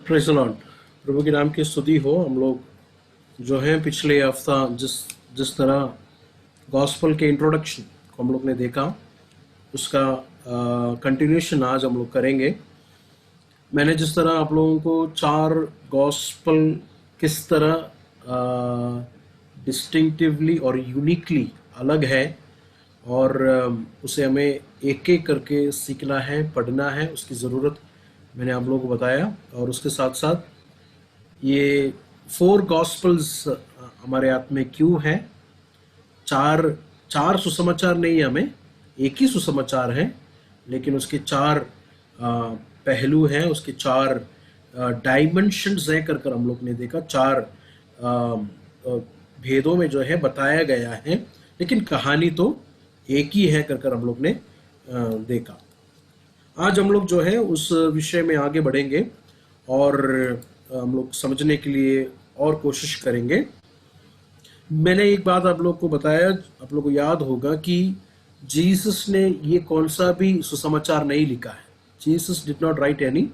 Praise the Lord. प्रभु के नाम की स्तुति हो। हम लोग जो हैं पिछले हफ्ता जिस तरह गॉस्पल के इंट्रोडक्शन को हम लोग ने देखा, उसका कंटिन्यूशन आज हम लोग करेंगे। मैंने जिस तरह आप लोगों को 4 गॉस्पल किस तरह डिस्टिंक्टिवली और यूनिकली अलग है और उसे हमें एक एक करके सीखना है, पढ़ना है, उसकी ज़रूरत मैंने आप लोगों को बताया। और उसके साथ साथ ये 4 गॉस्पल्स हमारे हाथ में क्यों है। चार सुसमाचार नहीं, हमें एक ही सुसमाचार है, लेकिन उसके 4 पहलू हैं, उसके 4 डायमेंशंस हैं कर हम लोग ने देखा। 4 भेदों में जो है बताया गया है, लेकिन कहानी तो एक ही है कर हम लोग ने देखा। आज हम लोग जो है उस विषय में आगे बढ़ेंगे और हम लोग समझने के लिए और कोशिश करेंगे। मैंने एक बात आप लोग को बताया, आप लोग को याद होगा कि जीसस ने ये कौन सा भी सुसमाचार नहीं लिखा है। Jesus did not write any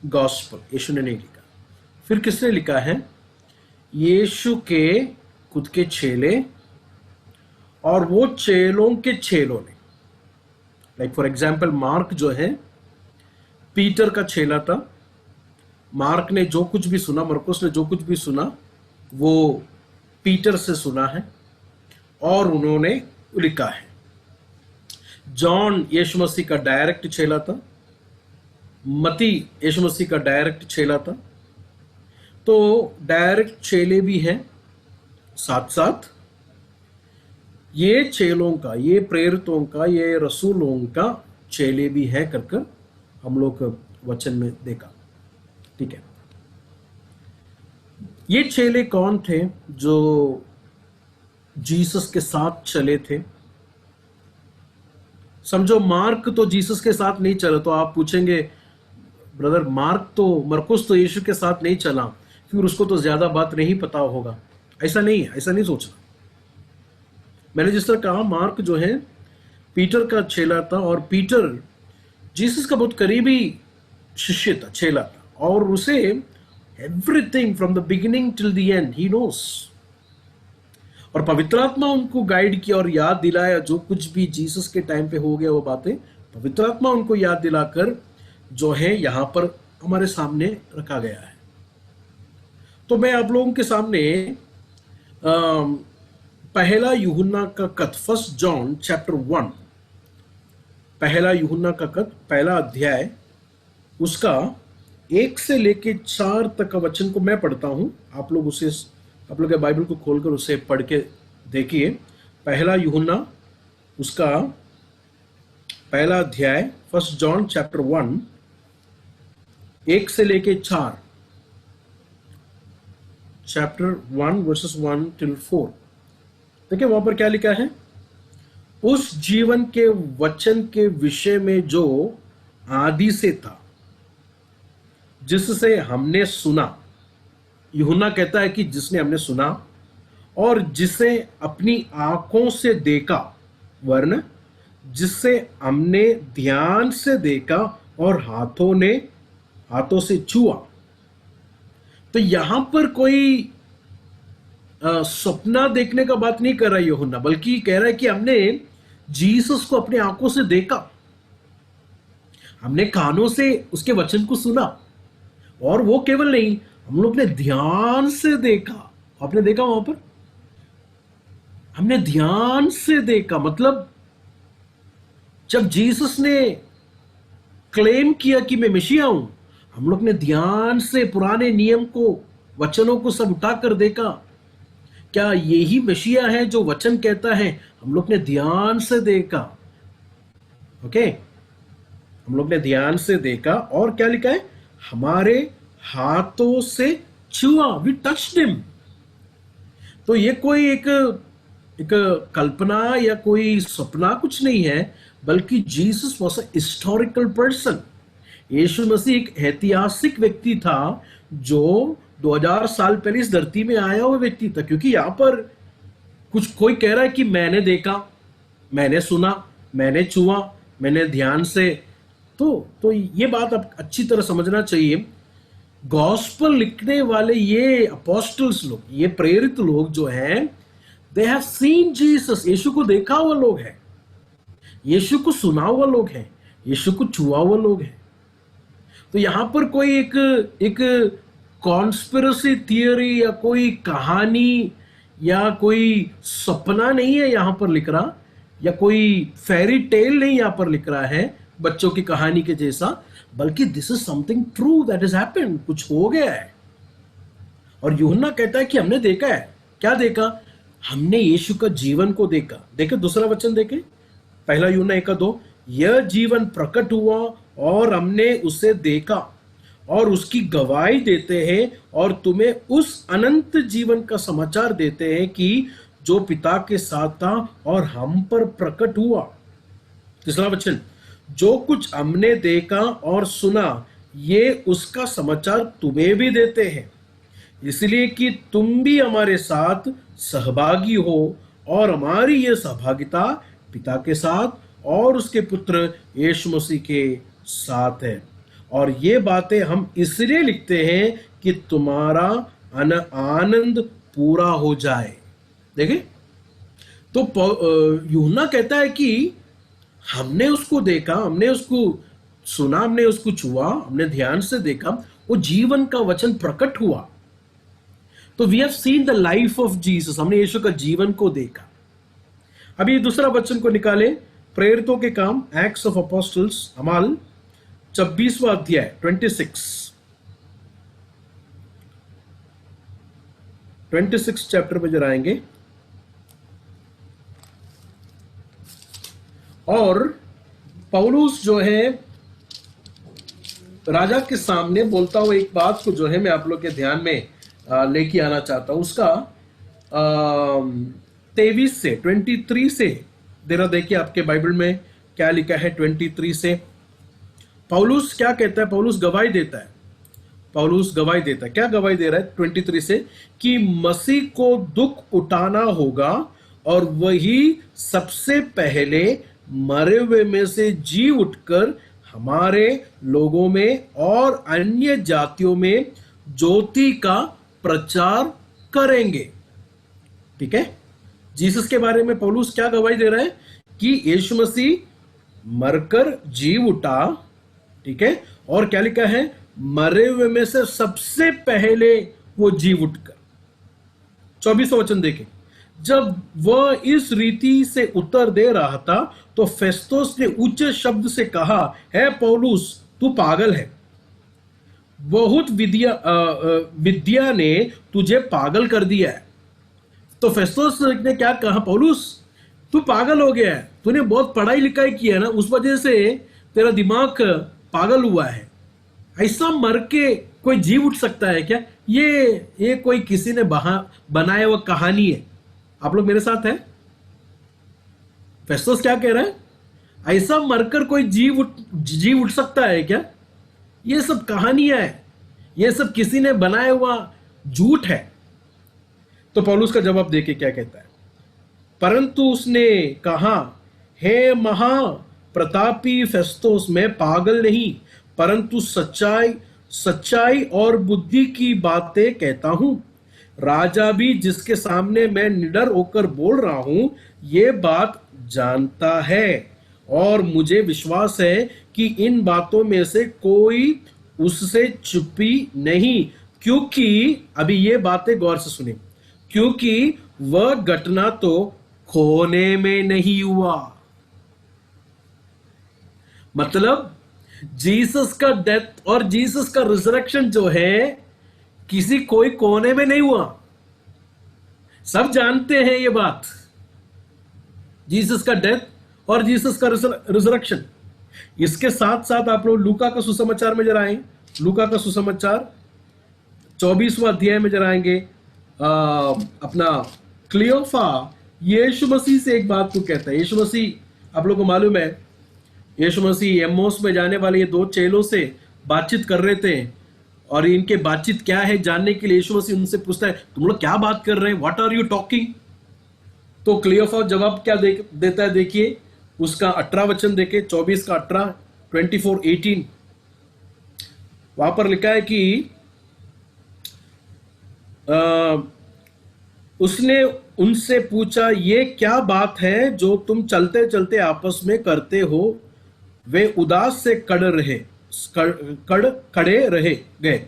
gospel, यीशु ने नहीं लिखा। फिर किसने लिखा है? यीशु के खुद के चेले और वो चेलों के चेलों ने। लाइक फॉर एग्जाम्पल मार्क जो है पीटर का चेला था। मार्क ने जो कुछ भी सुना, मरकुस ने जो कुछ भी सुना, वो पीटर से सुना है और उन्होंने लिखा है। जॉन यीशु मसीह का डायरेक्ट चेला था। मती यीशु मसीह का डायरेक्ट चेला था। तो डायरेक्ट चेले भी हैं, साथ साथ ये चेलों का, ये प्रेरितों का, ये रसूलों का चेले भी है कर हम लोग वचन में देखा। ठीक है, ये चेले कौन थे जो जीसस के साथ चले थे? समझो मार्क तो जीसस के साथ नहीं चला, तो आप पूछेंगे ब्रदर मरकुस तो यीशु के साथ नहीं चला, फिर उसको तो ज्यादा बात नहीं पता होगा। ऐसा नहीं है, ऐसा नहीं सोचना। मैंने जिस तरह कहा, मार्क जो है पीटर का चेला था और पीटर जीसस का बहुत करीबी शिष्य था, चेला था, और उसे everything from the beginning till the and he knows. और पवित्र आत्मा उनको गाइड किया और याद दिलाया, जो कुछ भी जीसस के टाइम पे हो गया वो बातें पवित्र आत्मा उनको याद दिलाकर जो है यहां पर हमारे सामने रखा गया है। तो मैं आप लोगों के सामने पहला यूहन्ना का खत, 1 जॉन चैप्टर 1, पहला यूहन्ना का खत, पहला अध्याय, उसका 1 से लेके 4 तक का वचन को मैं पढ़ता हूं। आप लोग के बाइबल को खोलकर उसे पढ़ के देखिए। पहला यूहन्ना उसका पहला अध्याय, 1 जॉन चैप्टर 1, 1 से लेके 4, चैप्टर 1 वर्सेस 1 till 4। देखिए वहां पर क्या लिखा है। उस जीवन के वचन के विषय में जो आदि से था, जिससे हमने सुना। यूहन्ना कहता है कि जिसने हमने सुना और जिसे अपनी आंखों से देखा, वरन जिससे हमने ध्यान से देखा और हाथों से छुआ। तो यहां पर कोई सपना देखने का बात नहीं कर रहा है यूहन्ना, बल्कि कह रहा है कि हमने जीसस को अपनी आंखों से देखा, हमने कानों से उसके वचन को सुना, और वो केवल नहीं, हम लोग ने ध्यान से देखा। आपने देखा वहां पर, हमने ध्यान से देखा। मतलब जब जीसस ने क्लेम किया कि मैं मसीहा हूं, हम लोग ने ध्यान से पुराने नियम को, वचनों को सब उठाकर देखा। क्या यही मसीहा है जो वचन कहता है? हम लोग ने ध्यान से देखा। ओके, हम लोग ने ध्यान से देखा। और क्या लिखा है? हमारे हाथों से छुआ, वी टच्ड हिम। तो ये कोई एक कल्पना या कोई सपना कुछ नहीं है, बल्कि Jesus was a historical person. यीशु मसीह एक ऐतिहासिक व्यक्ति था जो 2000 साल पहले इस धरती में आया हुआ व्यक्ति था। क्योंकि यहां पर कोई कह रहा है कि मैंने देखा, मैंने सुना, मैंने छुआ, मैंने ध्यान से, तो ये बात अब अच्छी तरह समझना चाहिए गॉस्पल लिखने वाले ये अपोस्टल्स लोग, ये प्रेरित लोग जो हैं, दे हैव सीन जीसस, यीशु को देखा हुआ लोग हैं, यीशु को सुना हुआ लोग हैं, यीशु को छुआ हुआ लोग हैं। तो यहां पर कोई एक कॉन्स्पिरेसी थियरी या कोई कहानी या कोई सपना नहीं है यहां पर लिख रहा, या कोई फेरी टेल नहीं यहां पर लिख रहा है बच्चों की कहानी के जैसा, बल्कि this is something true that is happened, कुछ हो गया है। और यूहन्ना कहता है कि हमने देखा है। क्या देखा? हमने यीशु का जीवन को देखा। देखे दूसरा वचन, देखे पहला यूहन्ना 1:2, यह जीवन प्रकट हुआ और हमने उसे देखा और उसकी गवाही देते हैं और तुम्हें उस अनंत जीवन का समाचार देते हैं कि जो पिता के साथ था और हम पर प्रकट हुआ। तीसरा वचन, जो कुछ हमने देखा और सुना ये उसका समाचार तुम्हें भी देते हैं, इसलिए कि तुम भी हमारे साथ सहभागी हो और हमारी ये सहभागिता पिता के साथ और उसके पुत्र यीशु मसीह के साथ है। और ये बातें हम इसलिए लिखते हैं कि तुम्हारा आनंद पूरा हो जाए। देखिए, तो यूहन्ना कहता है कि हमने उसको देखा, हमने उसको सुना, हमने उसको छुआ, हमने ध्यान से देखा, वो जीवन का वचन प्रकट हुआ। तो we have seen the life of Jesus, हमने यीशु का जीवन को देखा। अभी दूसरा वचन को निकाले, प्रेरितों के काम, एक्ट्स ऑफ अपोस्टल्स, अमाल 26वां अध्याय 26 चैप्टर में जरा आएंगे। और पौलुस जो है राजा के सामने बोलता हुआ एक बात को जो है मैं आप लोग के ध्यान में लेके आना चाहता हूं। उसका 23 से 23 से जरा देखिए आपके बाइबल में क्या लिखा है। 23 से पौलुस क्या कहता है? पौलुस गवाही देता है। पौलुस गवाही देता है। क्या गवाही दे रहा है? 23 से कि मसीह को दुख उठाना होगा और वही सबसे पहले मरे हुए में से जी उठकर हमारे लोगों में और अन्य जातियों में ज्योति का प्रचार करेंगे। ठीक है, जीसस के बारे में पौलुस क्या गवाही दे रहा है कि यीशु मसीह मरकर जी उठा। ठीक है, और क्या लिखा है? मरे हुए में से सबसे पहले वो जी उठकर। 24वां वचन देखें, जब वह इस रीति से उत्तर दे रहा था तो फेस्तुस ने ऊंचे शब्द से कहा, है पौलुस तू पागल है, बहुत विद्या ने तुझे पागल कर दिया है। तो फेस्तुस ने क्या कहा? पौलुस तू पागल हो गया है, तूने बहुत पढ़ाई लिखाई की है ना, उस वजह से तेरा दिमाग पागल हुआ है। ऐसा मर के कोई जी उठ सकता है क्या? ये कोई किसी ने बनाया हुआ कहानी है। आप लोग मेरे साथ हैं? फेस्तुस क्या कह रहा है? ऐसा मरकर कोई जी उठ सकता है क्या? ये सब कहानियां है, ये सब किसी ने बनाया हुआ झूठ है। तो पौलुस का जवाब देखिए क्या कहता है। परंतु उसने कहा, हे महा प्रतापी फेस्तुस, मैं पागल नहीं परंतु सच्चाई और बुद्धि की बातें कहता हूं। राजा भी जिसके सामने मैं निडर होकर बोल रहा हूं ये बात जानता है और मुझे विश्वास है कि इन बातों में से कोई उससे छुपी नहीं, क्योंकि अभी ये बातें गौर से सुने, क्योंकि वह घटना तो खोने में नहीं हुआ। मतलब जीसस का डेथ और जीसस का रिजरेक्शन जो है किसी कोई कोने में नहीं हुआ। सब जानते हैं ये बात, जीसस का डेथ और जीसस का रिजरेक्शन। इसके साथ साथ आप लोग लूका का सुसमाचार में जरा आएंगे। लूका का सुसमाचार 24वां अध्याय में जरा आएंगे। अपना क्लियोफा यीशु मसीह से एक बात को कहता है। यीशु मसीह, आप लोग को मालूम है, यीशु मसीह एम्मोस में जाने वाले ये दो चेलों से बातचीत कर रहे थे और इनके बातचीत क्या है जानने के लिए यीशु मसीह उनसे पूछता है, तुम लोग क्या बात कर रहे हैं, व्हाट आर यू टॉकिंग? तो क्लियोफा जवाब क्या देता है? देखिए उसका 18 वचन देखे, 24 का 18, 24:18। वहां पर लिखा है कि उसने उनसे पूछा, ये क्या बात है जो तुम चलते चलते आपस में करते हो? वे उदास से खड़े रहे गए।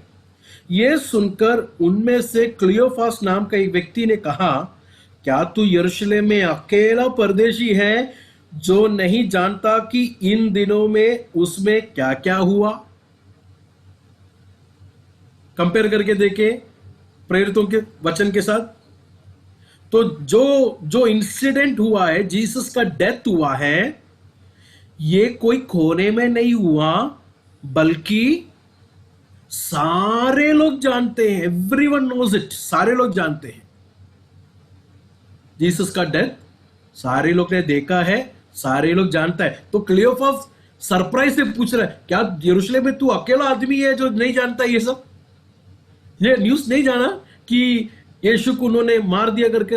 ये सुनकर उनमें से क्लियोफास नाम का एक व्यक्ति ने कहा, क्या तू यरूशलेम में अकेला परदेशी है जो नहीं जानता कि इन दिनों में उसमें क्या क्या हुआ? कंपेयर करके देखे प्रेरितों के वचन के साथ। तो जो जो इंसिडेंट हुआ है, जीसस का डेथ हुआ है, ये कोई कोने में नहीं हुआ, बल्कि सारे लोग जानते हैं। एवरीवन नोज इट, सारे लोग जानते हैं। जीसस का डेथ सारे लोग ने देखा है, सारे लोग जानता है। तो क्लियोपास सरप्राइज से पूछ रहा है, क्या यरूशलेम में तू अकेला आदमी है जो नहीं जानता ये सब? ये न्यूज नहीं जाना कि यीशु को उन्होंने मार दिया करके?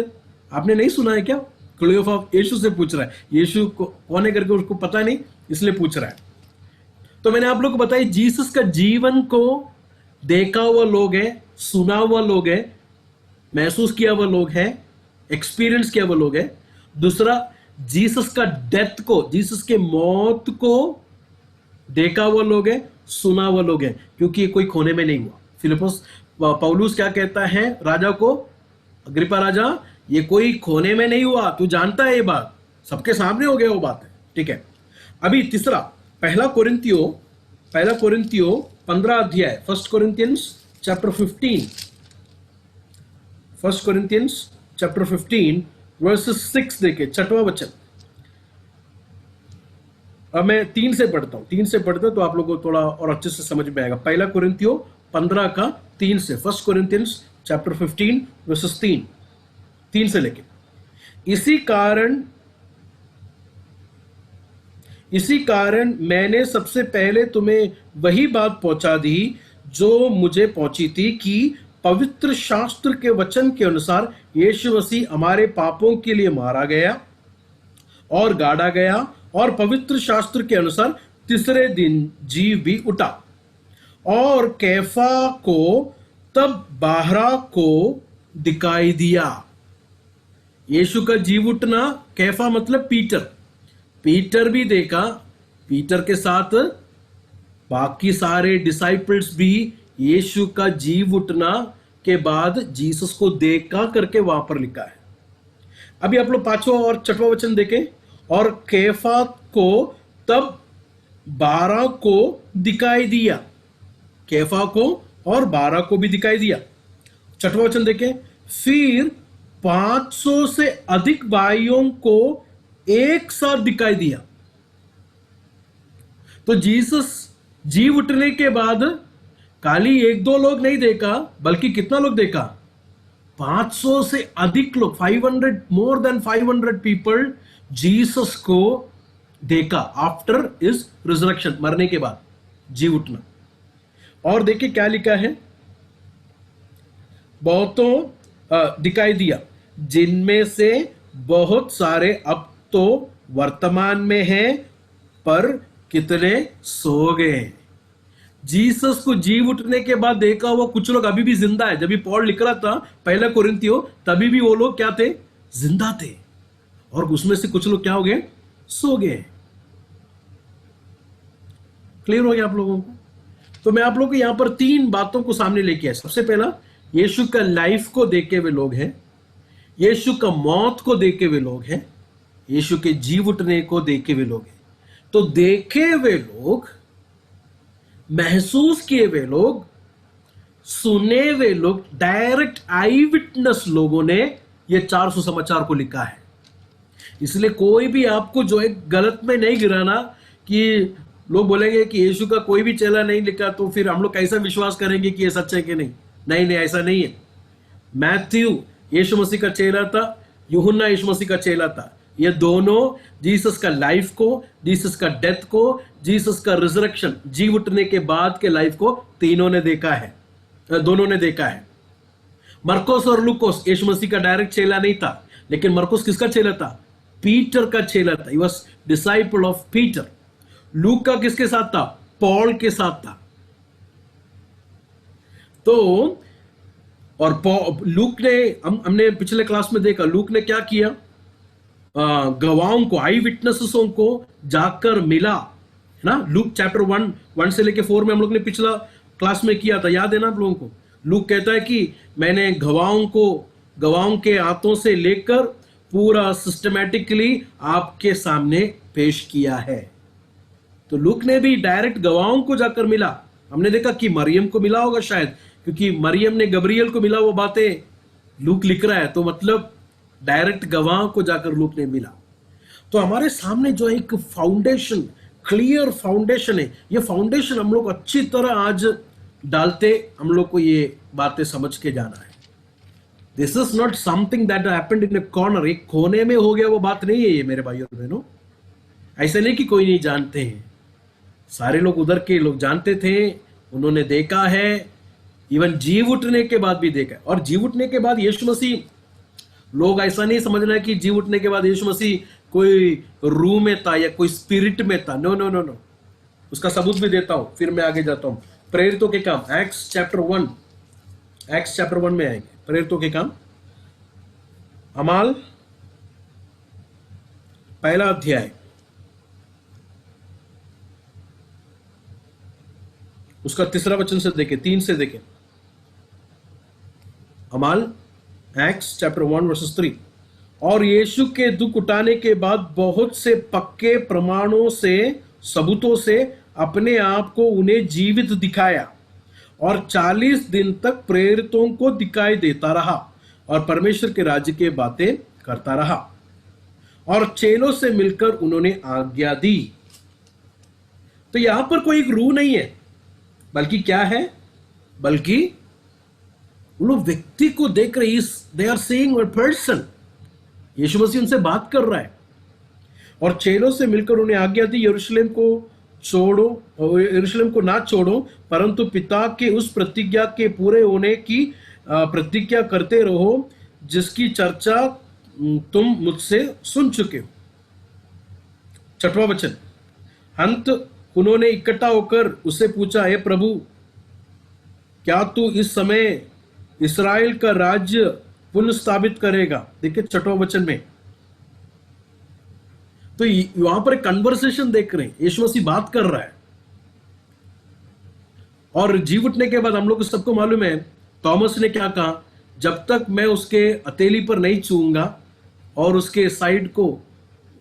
आपने नहीं सुना है क्या? क्लियोपास यीशु से पूछ रहा है। यीशु कौन है करके उसको पता नहीं, इसलिए पूछ रहा है। तो मैंने आप लोग को बताया, जीसस का जीवन को देखा हुआ लोग है, सुना हुआ लोग है, महसूस किया हुआ लोग है, एक्सपीरियंस किया हुआ लोग है। दूसरा, जीसस का डेथ को, जीसस के मौत को देखा हुआ लोग है, सुना हुआ लोग है, क्योंकि ये कोई खोने में नहीं हुआ। फिलिप्पुस पौलुस क्या कहता है राजा को, अग्रिप्पा राजा, ये कोई खोने में नहीं हुआ, तू जानता है ये बात, सबके सामने हो गया वो बात है। ठीक है। अभी तीसरा, पहला कोरिन्थियो 15 अध्याय, फर्स्ट कोरिन्थियंस चैप्टर 15 वर्सेस 6 देखे, 6वां वचन। अब मैं 3 से पढ़ता हूं तो आप लोगों को थोड़ा और अच्छे से समझ में आएगा। पहला कोरिन्थियो 15 का 3 से, फर्स्ट कोरिन्थियंस चैप्टर 15 वर्सेस 3 से लेके। इसी कारण मैंने सबसे पहले तुम्हें वही बात पहुंचा दी जो मुझे पहुंची थी, कि पवित्र शास्त्र के वचन के अनुसार यीशु मसीह हमारे पापों के लिए मारा गया और गाड़ा गया, और पवित्र शास्त्र के अनुसार तीसरे दिन जी भी उठा। और कैफा को तब बाहरा को दिखाई दिया। यीशु का जीव उठना, कैफा मतलब पीटर भी देखा, पीटर के साथ बाकी सारे डिसाइपल्स भी यीशु का जीव उठना के बाद जीसस को देखा करके वहां पर लिखा है। अभी आप लोग 5वां और 6वां वचन देखें। और कैफा को तब 12 को दिखाई दिया, कैफा को और 12 को भी दिखाई दिया। 6वां वचन देखें। फिर 500 से अधिक भाइयों को एक साथ दिखाई दिया। तो जीसस जीव उठने के बाद खाली 1-2 लोग नहीं देखा, बल्कि कितना लोग देखा? 500 से अधिक लोग, 500, मोर देन 500 पीपल जीसस को देखा आफ्टर इज रिजरेक्शन, मरने के बाद जीव उठना। और देखिए क्या लिखा है, बहुतों दिखाई दिया, जिनमें से बहुत सारे अब तो वर्तमान में हैं, पर कितने सो गए। जीसस को जीव उठने के बाद देखा हुआ कुछ लोग अभी भी जिंदा है। जब भी पॉल लिख रहा था पहला कोरिन्थियो, तभी भी वो लोग क्या थे? जिंदा थे। और उसमें से कुछ लोग क्या हो गए? सो गए। क्लियर हो गया आप लोगों को? तो मैं आप लोगों को यहां पर 3 बातों को सामने लेके आया। सबसे पहला, यीशु का लाइफ को देखे हुए लोग हैं, यीशु का मौत को देखे हुए लोग हैं, यीशु के जीव उठने को देखे हुए लोग हैं। तो देखे हुए लोग, महसूस किए हुए लोग, सुने हुए लोग, डायरेक्ट आई विटनेस लोगों ने ये 4 सुसमाचार को लिखा है। इसलिए कोई भी आपको जो है गलत में नहीं गिराना कि लोग बोलेंगे कि यीशु का कोई भी चेला नहीं लिखा, तो फिर हम लोग कैसा विश्वास करेंगे कि ये सच है कि नहीं? नहीं, ऐसा नहीं है। मैथ्यू यीशु मसीह का चेला था, यूहन्ना यीशु मसीह का चेला था। ये दोनों जीसस का लाइफ को, जीसस का डेथ को, जीसस का रिजरेक्शन, जी उठने के बाद के लाइफ को दोनों ने देखा है। मरकोस और लूकोस यीशु मसीह का डायरेक्ट चेला नहीं था, लेकिन मरकोस किसका चेला था? पीटर का चेला था। He was disciple of Peter. लूका किसके साथ था? पॉल के साथ था। तो और लूक ने, हमने पिछले क्लास में देखा, लूक ने क्या किया, गवाहों को, आई विटनेसेसों को जाकर मिला, है ना। लूक चैप्टर 1 से लेके 4 में हम लोग ने पिछला क्लास में किया था, याद है ना आप लोगों को। लूक कहता है कि मैंने गवाहों के हाथों से लेकर पूरा सिस्टमैटिकली आपके सामने पेश किया है। तो लूक ने भी डायरेक्ट गवाहों को जाकर मिला। हमने देखा कि मरियम को मिला होगा शायद, क्योंकि मरियम ने गब्रियल को मिला, वो बातें लूक लिख रहा है, तो मतलब डायरेक्ट गवाह को जाकर लूक ने मिला। तो हमारे सामने जो एक फाउंडेशन, क्लियर फाउंडेशन है, ये फाउंडेशन हम लोग अच्छी तरह आज डालते, हम लोग को ये बातें समझ के जाना है। This is not something that happened in a corner, एक कोने में हो गया वो बात नहीं है ये मेरे भाइयों और बहनों। ऐसे नहीं कि कोई नहीं जानते हैं, सारे लोग उधर के लोग जानते थे, उन्होंने देखा है, इवन जीव उठने के बाद भी देखा। और जीव उठने के बाद यीशु मसीह, लोग ऐसा नहीं समझना कि जीव उठने के बाद यीशु मसीह कोई रूह में था या कोई स्पिरिट में था। नो नो नो नो, उसका सबूत भी देता हूं, फिर मैं आगे जाता हूं। प्रेरितों के काम, एक्ट्स चैप्टर 1 में आएंगे प्रेरितों के काम। अमाल पहला अध्याय, उसका 3 वचन से देखें, 3 से देखें। अमाल एक्ट्स चैप्टर 1 वर्सेस 3। और यीशु के दुख उठाने के बाद बहुत से पक्के प्रमाणों से, सबूतों से अपने आप को उन्हें जीवित दिखाया और 40 दिन तक प्रेरितों को दिखाई देता रहा और परमेश्वर के राज्य की बातें करता रहा और चेलों से मिलकर उन्होंने आज्ञा दी। तो यहां पर कोई एक रूह नहीं है, बल्कि क्या है, बल्कि वो लोग व्यक्ति को देख रहे, they are seeing a person. यीशु मसीह उनसे बात कर रहा है। और चेलों से मिलकर उन्हें आज्ञा दी, यरूशलेम को ना छोड़ो, परंतु पिता के उस प्रतिज्ञा के पूरे होने की प्रतिज्ञा करते रहो जिसकी चर्चा तुम मुझसे सुन चुके हो। 6वां वचन, अंत उन्होंने इकट्ठा होकर उससे पूछा, हे प्रभु, क्या तू इस समय इस्राएल का राज्य पुनः स्थापित करेगा? देखिए 6वां वचन में, तो वहां पर कन्वर्सेशन देख रहे हैं, यीशु मसीह बात कर रहा है। और जी उठने के बाद हम लोग को सबको मालूम है, थॉमस ने क्या कहा, जब तक मैं उसके हथेली पर नहीं छूऊंगा और उसके साइड को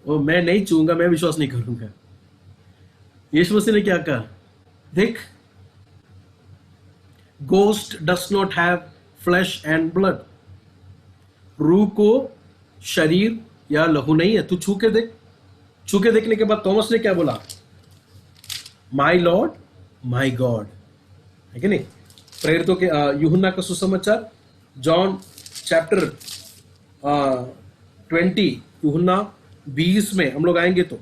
मैं नहीं छूऊंगा, मैं विश्वास नहीं करूंगा। यीशु मसीह ने क्या कहा, देख, ghost does not have flash and blood, रूह को शरीर या लहू नहीं है, तू छू के देख। छू के देखने के बाद थॉमस ने क्या बोला, माई लॉर्ड माई गॉड, है कि नहीं। प्रेरितों के यूहन्ना का सुसमाचार, जॉन चैप्टर 20, यूहन्ना 20 में हम लोग आएंगे तो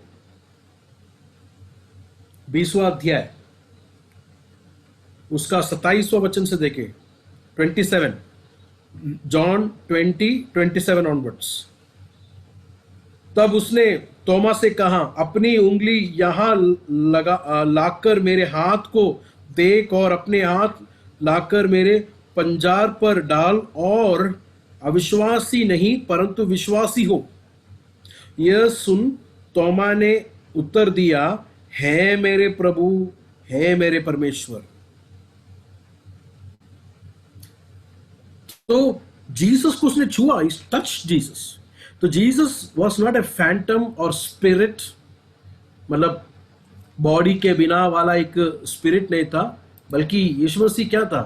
20वां अध्याय, उसका 27वां वचन से देखे, 27, जॉन 20:27 ऑनवर्ड्स। तब उसने तोमा से कहा, अपनी उंगली यहां लाकर मेरे हाथ को देख और अपने हाथ लाकर मेरे पंजार पर डाल और अविश्वासी नहीं परंतु विश्वासी हो। यह सुन तोमा ने उत्तर दिया, है मेरे प्रभु, है मेरे परमेश्वर। तो जीसस को उसने छुआ, टच जीसस। तो Jesus was not a Phantom और स्पिरिट, मतलब बॉडी के बिना वाला एक स्पिरिट नहीं था, बल्कि यीशु मसीह क्या था,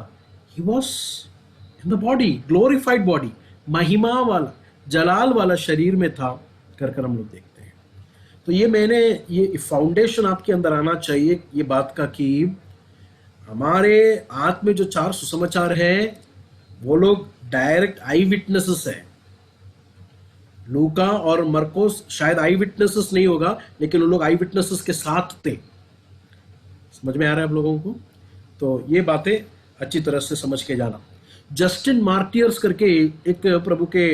he was in the body, glorified body, महिमा वाला, जलाल वाला शरीर में था, कर हम लोग देखते हैं। तो ये फाउंडेशन आपके अंदर आना चाहिए, ये बात का कि हमारे हाथ में जो 4 सुसमाचार हैं वो लोग डायरेक्ट आई विटनेसेस है। लूका और मरकोस शायद आई विटनेसेस नहीं होगा, लेकिन उन लोग आई विटनेसेस के साथ थे। समझ में आ रहा है आप लोगों को? तो ये बातें अच्छी तरह से समझ के जाना। जस्टिन मार्टियर्स करके एक प्रभु के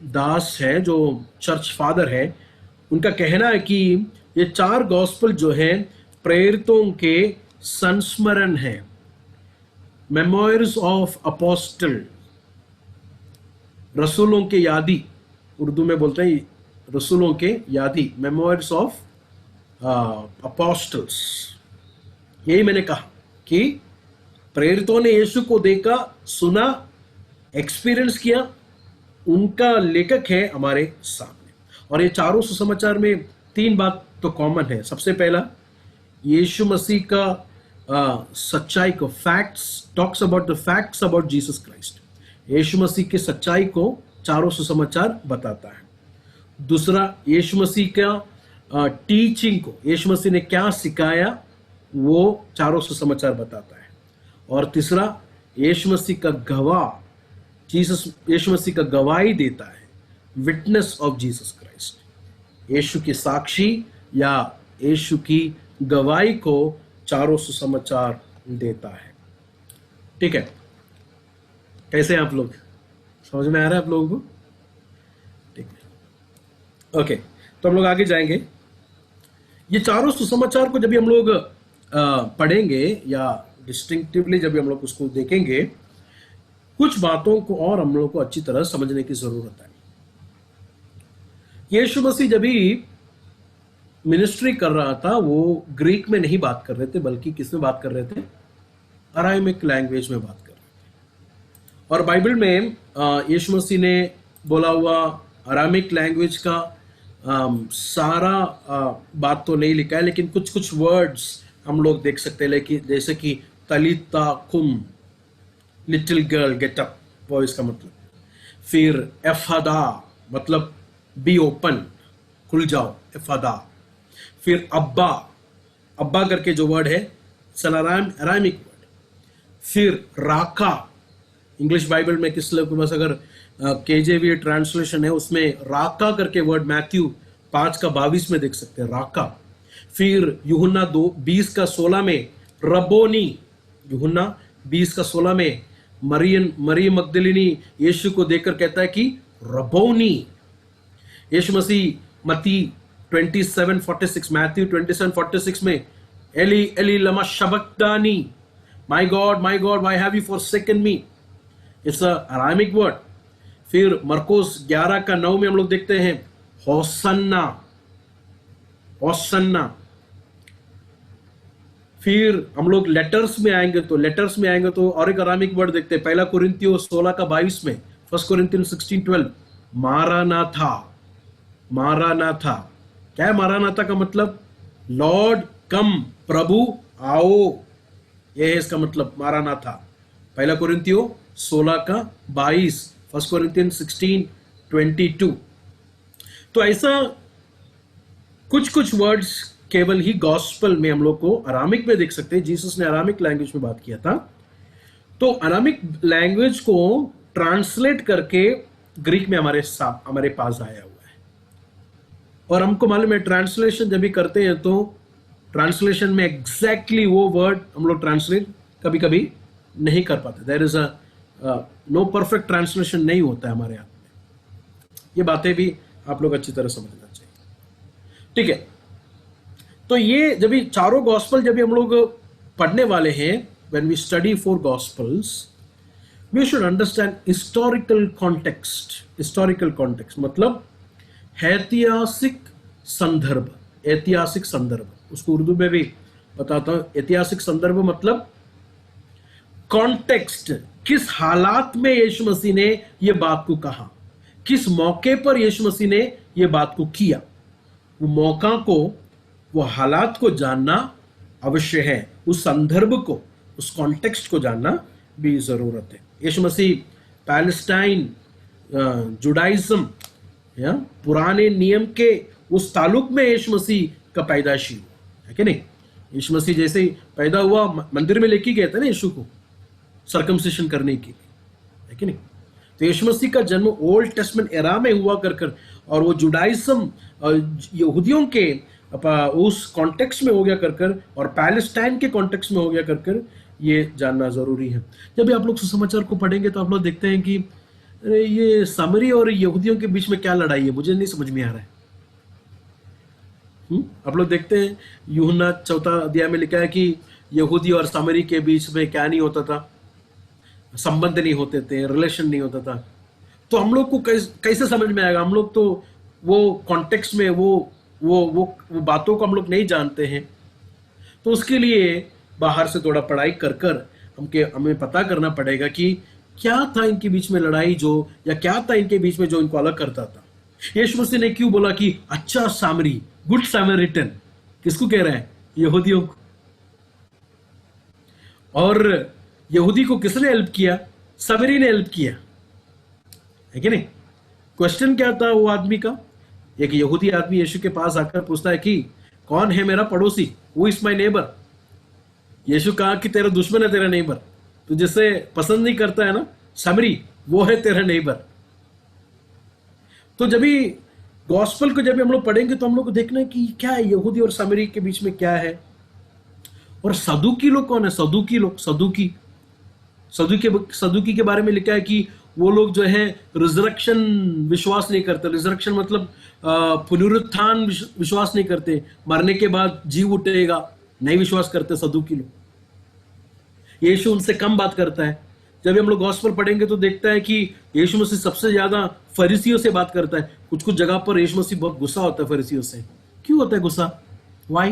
दास है, जो चर्च फादर है, उनका कहना है कि ये 4 गॉस्पल जो है प्रेरितों के संस्मरण है। मेमोयर्स ऑफ अपोस्टल, रसूलों के यादी, उर्दू में बोलते हैं रसूलों के यादी, मेमोयर्स ऑफ अपोस्टल्स। यही मैंने कहा कि प्रेरितों ने यीशु को देखा, सुना, एक्सपीरियंस किया, उनका लेखक है हमारे सामने। और ये चारों सुसमाचार में तीन बात तो कॉमन है। सबसे पहला, यीशु मसीह का सच्चाई को, facts, talks about the facts about Jesus Christ. यीशु मसीह की सच्चाई को चारों सुसमाचार बताता है। दूसरा, यीशु मसीह का टीचिंग को, यीशु मसीह ने क्या सिखाया, वो चारों सुसमाचार बताता है। और तीसरा, यीशु मसीह का गवाह, यीशु मसीह का गवाही देता है, विटनेस ऑफ जीसस क्राइस्ट। यीशु की साक्षी या यीशु की गवाही को चारों सुसमाचार देता है। ठीक है, कैसे हैं आप लोग? समझ में आ रहा है आप लोगों को? ठीक है, ओके, तो हम लोग आगे जाएंगे। ये चारों सुसमाचार को जब भी हम लोग पढ़ेंगे या डिस्टिंक्टिवली जब भी हम लोग उसको देखेंगे, कुछ बातों को और हम लोग को अच्छी तरह समझने की जरूरत है। यीशु मसीह जब भी मिनिस्ट्री कर रहा था, वो ग्रीक में नहीं बात कर रहे थे, बल्कि किस में बात कर रहे थे? अरामिक लैंग्वेज में बात कर रहे थे। और बाइबल में यीशु मसीह ने बोला हुआ अरामिक लैंग्वेज का सारा बात तो नहीं लिखा है, लेकिन कुछ कुछ वर्ड्स हम लोग देख सकते हैं, लेकिन जैसे कि तलिता कुम, लिटिल गर्ल गेट अप, वो इसका मतलब। फिर एफादा मतलब बी ओपन, खुल जाओ, एफादा। फिर अब्बा, अब्बा करके जो वर्ड है, अरामिक वर्ड। फिर राका, इंग्लिश बाइबल में किस लोग के पास अगर केजेवी ट्रांसलेशन है, उसमें राका करके वर्ड मैथ्यू 5:22 में देख सकते हैं, राका। फिर यूहन्ना 20:16 में रबोनी, यूहन्ना 20:16 में मरियम मगदलिनी यीशु को देखकर कहता है कि रबोनी। यीशु मसीह मत्ती 27:46, मैथ्यू 27:46 में एली एली लमा शबक्तानी, my God why have you forsaken me, it's a Aramaic word. फिर मरकोस 11:9 में हम लोग देखते हैं होसन्ना, होसन्ना। फिर हम लोग लेटर्स में आएंगे तो और एक अरामिक वर्ड देखते हैं, 1 कुरिन्थियों 16:22 में, 1 कुरिन्थियों 16:12, मारानाथा। मारानाथा क्या है? मारानाथा का मतलब लॉर्ड कम, प्रभु आओ, यह है इसका मतलब मारानाथा। 1 कुरिन्थियों 16:22, 1 कुरिन्थियों 16:22। तो ऐसा कुछ कुछ वर्ड्स केवल ही गॉस्पल में हम लोग को अरामिक में देख सकते हैं। जीसस ने अरामिक लैंग्वेज में बात किया था, तो अरामिक लैंग्वेज को ट्रांसलेट करके ग्रीक में हमारे पास आया हुआ है। और हमको मालूम है ट्रांसलेशन जब भी करते हैं तो ट्रांसलेशन में एग्जैक्टली वो वर्ड हम लोग ट्रांसलेट कभी कभी नहीं कर पाते। There is a no perfect translation नहीं होता है हमारे हाथ में। ये बातें भी आप लोग अच्छी तरह समझना चाहिए। ठीक है, तो ये जब भी चारों गॉस्पल जब भी हम लोग पढ़ने वाले हैं, when we study 4 gospels, we should understand historical context. Historical context मतलब ऐतिहासिक संदर्भ, ऐतिहासिक संदर्भ, उसको उर्दू में भी बताता हूं। ऐतिहासिक संदर्भ मतलब कॉन्टेक्स्ट, किस हालात में यीशु मसीह ने यह बात को कहा, किस मौके पर यीशु मसीह ने यह बात को किया, वो मौका को, वो हालात को जानना अवश्य है। उस संदर्भ को, उस कॉन्टेक्स्ट को जानना भी जरूरत है। यीशु मसीह पैलेस्टाइन, जुडाइज्म या पुराने नियम के उस ताल्लुक में यीशु मसीह का पैदाइशी हुआ है कि नहीं? यीशु मसीह जैसे ही पैदा हुआ, मंदिर में लेके गए थे ना यीशु को सर्कमसिशन करने के लिए, है कि नहीं? तो यीशु मसीह का जन्म ओल्ड टेस्टमेंट एरा में हुआ कर और वो जुडाइज्म यहूदियों के उस कॉन्टेक्स्ट में हो गया कर और पैलेस्टाइन के कॉन्टेक्स्ट में हो गया कर ये जानना जरूरी है। जब भी आप लोग सुसमाचार को पढ़ेंगे तो आप लोग देखते हैं कि ये सामरी और यहूदियों के बीच में क्या लड़ाई है, मुझे नहीं समझ में आ रहा है। आप लोग देखते हैं यूहन्ना 4 अध्याय में लिखा है कि यहूदी और सामरी के बीच में क्या नहीं होता था, संबंध नहीं होते थे, रिलेशन नहीं होता था, तो हम लोग को कैसे समझ में आएगा? हम लोग तो वो कॉन्टेक्स्ट में वो बातों को हम लोग नहीं जानते हैं। तो उसके लिए बाहर से थोड़ा पढ़ाई कर कर हमें पता करना पड़ेगा कि क्या था इनके बीच में लड़ाई, जो या क्या था इनके बीच में जो इनको अलग करता था। यीशु मसीह ने क्यों बोला कि अच्छा सामरी, गुड सामरिटन? किसको कह रहा है? यहूदियों को। और यहूदी को किसने हेल्प किया? सामरी ने हेल्प किया, है कि नहीं? क्वेश्चन क्या था वो आदमी का? एक यहूदी आदमी यीशु के पास आकर पूछता है कि कौन है मेरा पड़ोसी? Who is my neighbour? यीशु कहा कि तेरा दुश्मन है तेरा नेबर, तू जिसे पसंद नहीं करता है ना, सामरी, वो है तेरा नेबर। तो जब भी गॉस्पल को जब भी हम लोग पढ़ेंगे तो हम लोग को देखना है कि क्या है यहूदी और सामरी के बीच में क्या है। और सदुकी लोग कौन है? सदुकी लोग, सदुकी के बारे में लिखा है कि वो लोग जो है रिजरेक्शन विश्वास नहीं करते। रिजरेक्शन मतलब पुनरुत्थान विश्वास नहीं करते, मरने के बाद जीव उठेगा नहीं विश्वास करते सदुकी लोग। यीशु उनसे कम बात करता है। जब हम लोग गॉस्पेल पढ़ेंगे तो देखता है कि यीशु मसीह सबसे ज्यादा फरीसियों से बात करता है। कुछ कुछ जगह पर यीशु मसीह बहुत गुस्सा होता है फरीसियों से। क्यों होता है गुस्सा? वाई?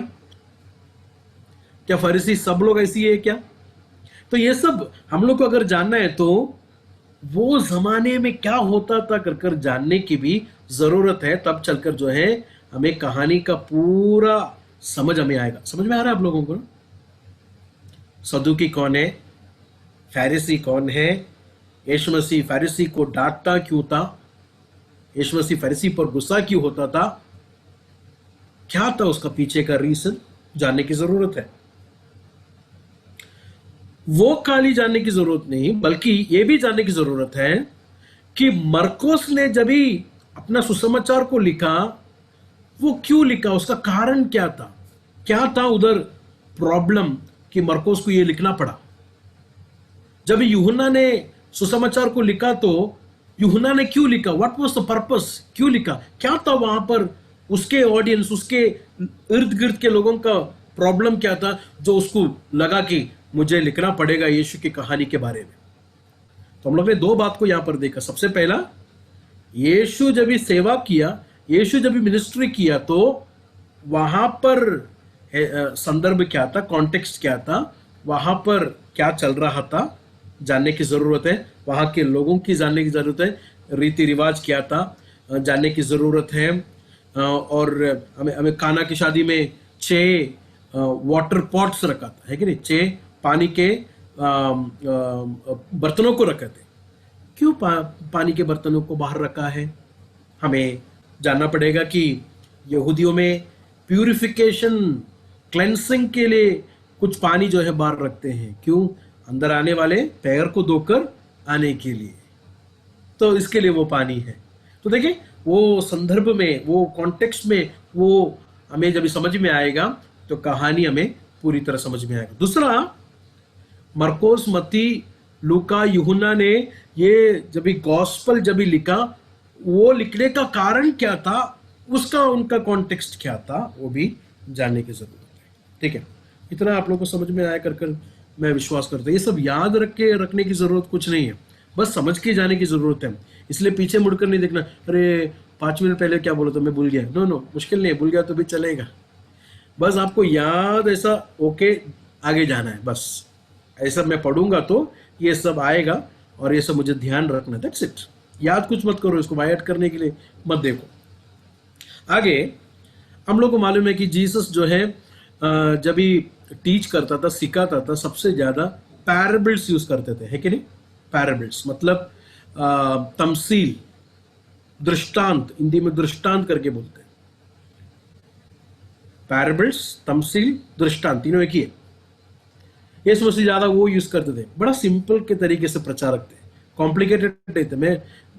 क्या फरीसी सब लोग ऐसी है क्या? तो ये सब हम लोग को अगर जानना है तो वो जमाने में क्या होता था कर कर जानने की भी जरूरत है। तब चलकर जो है हमें कहानी का पूरा समझ हमें आएगा। समझ में आ रहा है आप लोगों को? सदुकी कौन है, फैरिसी कौन है, यीशु मसीह फैरिसी को डांटता क्यों था, यीशु मसीह फैरिसी पर गुस्सा क्यों होता था, क्या था उसका पीछे का रीजन, जानने की जरूरत है। वो खाली जानने की जरूरत नहीं, बल्कि ये भी जानने की जरूरत है कि मरकोस ने जब भी अपना सुसमाचार को लिखा, वो क्यों लिखा, उसका कारण क्या था उधर प्रॉब्लम कि मरकोस को ये लिखना पड़ा। जब यूहन्ना ने सुसमाचार को लिखा तो यूहन्ना ने क्यों लिखा? What was the purpose? क्यों लिखा? क्या था वहां पर उसके ऑडियंस, उसके इर्द गिर्द के लोगों का प्रॉब्लम क्या था जो उसको लगा कि मुझे लिखना पड़ेगा यीशु की कहानी के बारे में? तो हम लोग ने दो बात को यहां पर देखा। सबसे पहला, यीशु जब भी सेवा किया, यीशु जब भी मिनिस्ट्री किया, तो वहां पर संदर्भ क्या था, कॉन्टेक्स्ट क्या था, वहां पर क्या चल रहा था, जानने की जरूरत है। वहां के लोगों की जानने की जरूरत है। रीति रिवाज क्या था जानने की जरूरत है। और हमें काना की शादी में 6 वाटर पॉट्स रखा था, है कि नहीं? 6 पानी के बर्तनों को रखे थे। क्यों पानी के बर्तनों को बाहर रखा है? हमें जानना पड़ेगा कि यहूदियों में प्यूरिफिकेशन, क्लेंसिंग के लिए कुछ पानी जो है बाहर रखते हैं। क्यों? अंदर आने वाले पैर को धोकर आने के लिए, तो इसके लिए वो पानी है। तो देखिए, वो संदर्भ में, वो कॉन्टेक्स्ट में, वो हमें जब समझ में आएगा तो कहानी हमें पूरी तरह समझ में आएगा। दूसरा, मरकोस, मत्ती, लूका, यूहन्ना ने ये जब भी गॉस्पेल जब भी लिखा, वो लिखने का कारण क्या था, उसका उनका कॉन्टेक्स्ट क्या था, वो भी जानने की जरूरत है। ठीक है, इतना आप लोगों को समझ में आया कर मैं विश्वास करता हूँ। ये सब याद रखने की जरूरत कुछ नहीं है, बस समझ के जाने की जरूरत है। इसलिए पीछे मुड़कर नहीं देखना, अरे 5 मिनट पहले क्या बोला था मैं भूल गया। नो, मुश्किल नहीं है, भूल गया तो भी चलेगा। बस आपको याद ऐसा ओके आगे जाना है। बस ऐसा मैं पढ़ूंगा तो ये सब आएगा और ये सब मुझे ध्यान रखना, दैट्स इट। याद कुछ मत करो, इसको बायट करने के लिए मत देखो। आगे हम लोग को मालूम है कि जीसस जो है जब भी टीच करता था, सिखाता था, सबसे ज्यादा पैराबल्स यूज करते थे, है कि नहीं? पैराबल्स मतलब तमसील, दृष्टांत, हिंदी में दृष्टांत करके बोलते हैं। पैराबल्स, तमसील, दृष्टांत, तीनों एक ही है। ये सबसे ज्यादा वो यूज करते थे। बड़ा सिंपल के तरीके से प्रचारक थे, कॉम्प्लिकेटेड नहीं थे।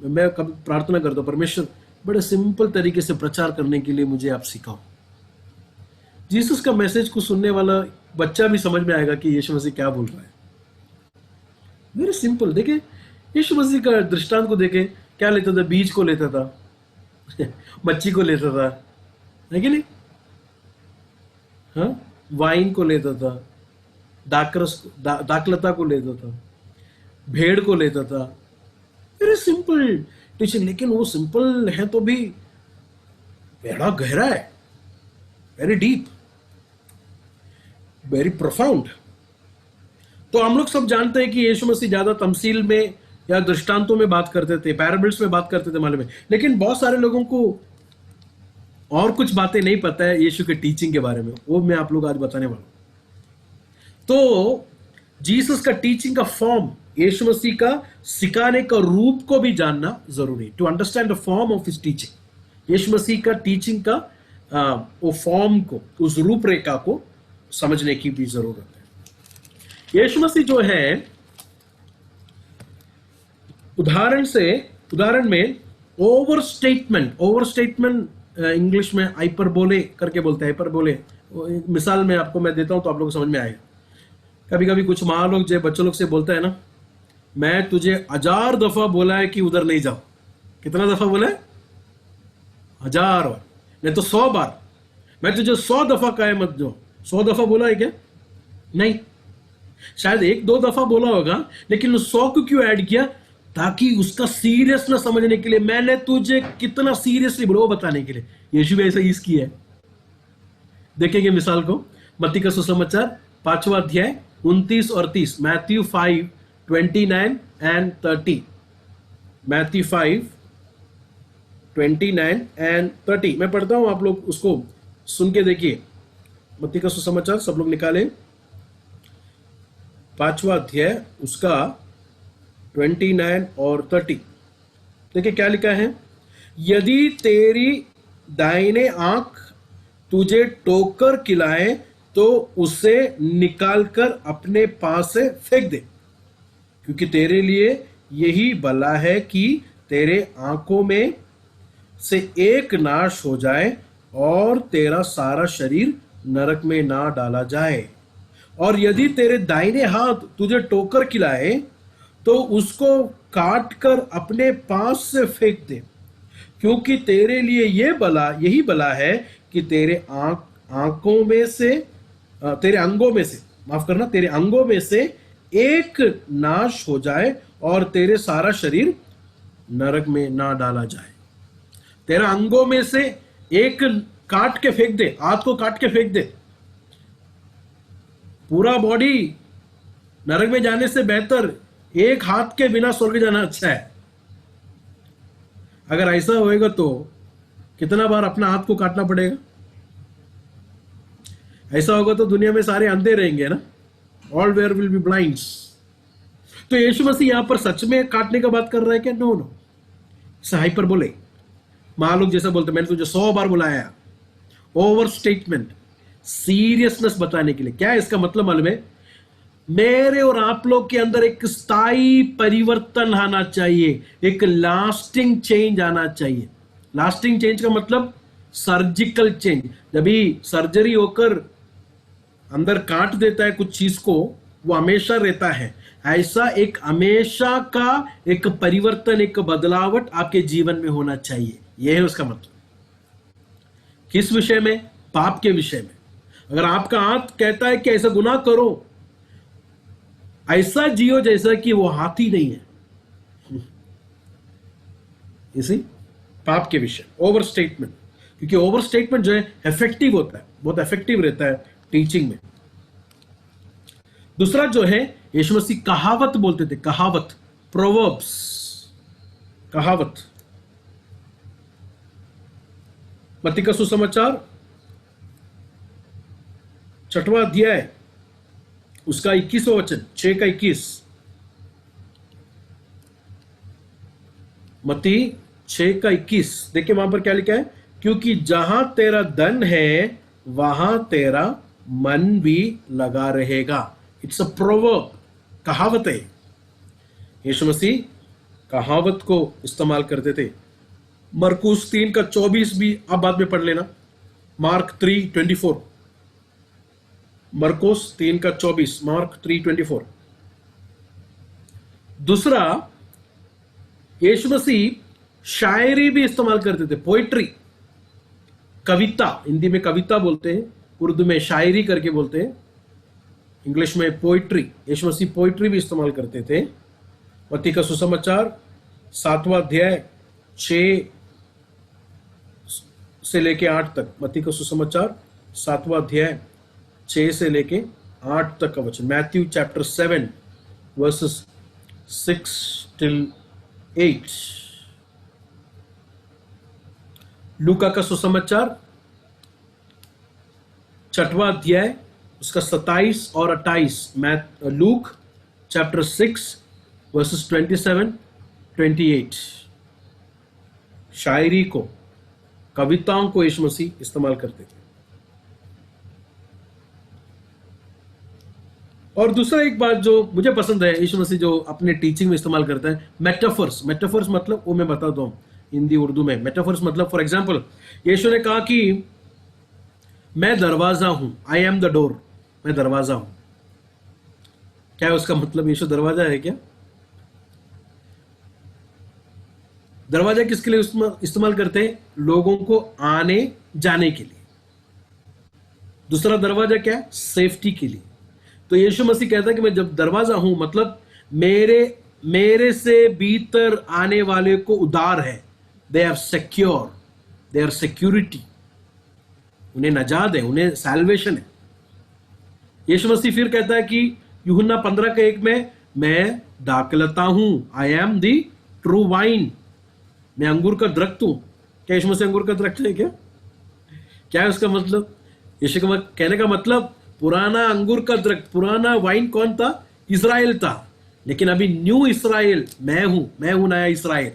मैं कभी प्रार्थना करता हूं, परमेश्वर बड़े सिंपल तरीके से प्रचार करने के लिए मुझे आप सिखाओ। जीसस का मैसेज को सुनने वाला बच्चा भी समझ में आएगा कि यीशु मसीह क्या बोल रहा है। Very simple. देखे यीशु मसीह का दृष्टांत को देखे, क्या लेता था? बीज को लेता था मच्छी को लेता था, है कि नहीं? हाँ, वाइन को लेता था, दाखलता को लेता था। भेड़ को लेता था। वेरी सिंपल टीचिंग, लेकिन वो सिंपल है तो भी बड़ा गहरा है, वेरी डीप, वेरी प्रोफाउंड। तो हम लोग सब जानते हैं कि यीशु मसीह ज्यादा तमसील में या दृष्टांतों में बात करते थे, पैराबल्स में बात करते थे मालूम है, लेकिन बहुत सारे लोगों को और कुछ बातें नहीं पता है यीशु के टीचिंग के बारे में, वो मैं आप लोग आज बताने वाला हूं। तो जीसस का टीचिंग का फॉर्म, यीशु मसीह का सिखाने का रूप को भी जानना जरूरी, to understand the form of his teaching. यीशु मसीह का टीचिंग का वो फॉर्म को, उस रूपरेखा को समझने की भी जरूरत है। यीशु मसीह जो है, उदाहरण में ओवर स्टेटमेंट इंग्लिश में हाइपरबोले करके बोलते हैं, हाइपरबोले। मिसाल में आपको मैं देता हूं तो आप लोगों को समझ में आएगा। कभी कभी कुछ माँ लोग जो बच्चों लोग से बोलता है ना, मैं तुझे 1000 दफा बोला है कि उधर नहीं जाओ। कितना दफा बोला है? 1000 बार, नहीं तो 100 बार। मैं तुझे 100 दफा कहा है मत जाओ। 100 दफा बोला है क्या? नहीं, शायद 1-2 दफा बोला होगा, लेकिन 100 को क्यों ऐड किया? ताकि उसका सीरियसनेस समझने के लिए, मैंने तुझे कितना सीरियसली बोला वो बताने के लिए। यीशु भी ऐसा यूज किया है। देखेंगे मिसाल को, मत्ती का सुसमाचार 5वां अध्याय 29 और 30, मैथ्यू 5:29 एंड 30। मैथ्यू 5:29 एंड 30 मैं पढ़ता हूं, आप लोग उसको सुन के देखिए। मत्ती का सुसमाचार सब लोग निकाले, 5वां अध्याय उसका 29 और 30। देखिए क्या लिखा है। यदि तेरी दाहिने आंख तुझे टोकर खिलाए तो उसे निकालकर अपने पास से फेंक दे, क्योंकि तेरे लिए यही भला है कि तेरे आंखों में से एक नाश हो जाए और तेरा सारा शरीर नरक में ना डाला जाए। और यदि तेरे दाहिने हाथ तुझे टोकर खिलाए तो उसको काट कर अपने पास से फेंक दे, क्योंकि तेरे लिए यही भला है कि तेरे अंगों में से एक नाश हो जाए और तेरे सारा शरीर नरक में ना डाला जाए। तेरा अंगों में से एक काट के फेंक दे, हाथ को काट के फेंक दे। पूरा बॉडी नरक में जाने से बेहतर एक हाथ के बिना स्वर्ग जाना अच्छा है। अगर ऐसा होएगा तो कितना बार अपना हाथ को काटना पड़ेगा? ऐसा होगा तो दुनिया में सारे अंधे रहेंगे ना, all where will be blinds. तो यीशु मसीह यहां पर सच में काटने का बात कर रहा है क्या? नो, हाइपर बोले मां लोग जैसा बोलते, मैंने तुझे 100 बार बुलाया। ओवर स्टेटमेंट, सीरियसनेस बताने के लिए। क्या है इसका मतलब मालूम है? मेरे और आप लोग के अंदर एक स्थायी परिवर्तन आना चाहिए, एक लास्टिंग चेंज आना चाहिए। लास्टिंग चेंज का मतलब सर्जिकल चेंज। जब भी सर्जरी होकर अंदर काट देता है कुछ चीज को, वो हमेशा रहता है। ऐसा एक हमेशा का एक परिवर्तन, एक बदलावट आपके जीवन में होना चाहिए। यह है उसका मतलब। किस विषय में? पाप के विषय में। अगर आपका हाथ कहता है कि ऐसा गुनाह करो, ऐसा जियो जैसा कि वो हाथी नहीं है, इसी पाप के विषय। ओवर स्टेटमेंट, क्योंकि ओवर स्टेटमेंट जो है इफेक्टिव होता है, बहुत इफेक्टिव रहता है टीचिंग में। दूसरा जो है, यीशु मसीह कहावत बोलते थे, कहावत, प्रोवर्ब्स, कहावत। मत्ती का सुसमाचार 6वां अध्याय उसका 21वां वचन, 6 का 21। मत्ती 6 का 21 देखिए वहां पर क्या लिखा है। क्योंकि जहां तेरा धन है वहां तेरा मन भी लगा रहेगा। इट्स अ प्रोवर्ब, कहावत है। यीशु मसीह कहावत को इस्तेमाल करते थे। मरकुस 3 का 24 भी आप बाद में पढ़ लेना। मार्क 3:24, मरकुस 3 का 24, मार्क 3:24। दूसरा, यीशु मसीह शायरी भी इस्तेमाल करते थे, पोइट्री, कविता। हिंदी में कविता बोलते हैं, उर्दू में शायरी करके बोलते हैं, इंग्लिश में पोइट्री। यीशु मसीह पोइट्री भी इस्तेमाल करते थे। मत्ती का सुसमाचार 7वां अध्याय 6 से लेके 8 तक। मत्ती का सुसमाचार 7वां अध्याय 6 से लेके 8 तक का वचन। Matthew chapter 7 versus 6 till 8। लूका का सुसमाचार 6वां अध्याय उसका 27 और 28। Luke chapter 6 versus 27 28। शायरी को, कविताओं को यीशु मसीह इस्तेमाल करते थे। और दूसरा एक बात जो मुझे पसंद है, यीशु मसीह जो अपने टीचिंग में इस्तेमाल करता है, मेटाफर्स। मेटाफर्स मतलब, वो मैं बताता हूं हिंदी उर्दू में। मेटाफर्स मतलब, फॉर एग्जाम्पल, यीशु ने कहा कि मैं दरवाजा हूं, आई एम द डोर, मैं दरवाजा हूं। क्या है उसका मतलब? यीशु दरवाजा है क्या? दरवाजा किसके लिए इस्तेमाल करते हैं? लोगों को आने जाने के लिए। दूसरा दरवाजा क्या है? सेफ्टी के लिए। तो यीशु मसीह कहता है कि मैं जब दरवाजा हूं, मतलब मेरे से भीतर आने वाले को उद्धार है। They are secure, they are security, उन्हें नजात है, उन्हें सैल्वेशन है। यीशु मसीह फिर कहता है कि यूहन्ना 15:1 में, मैं दाखलता हूं, I am the true wine, मैं अंगूर का दरख्त हूं। क्या यीशु मसीह अंगूर का दरख्त है क्या? क्या है उसका मतलब? यीशु का कहने का मतलब, पुराना अंगूर का दरख्त, पुराना वाइन कौन था? इस्राएल था। लेकिन अभी न्यू इस्राएल मैं हूं नया इस्राएल,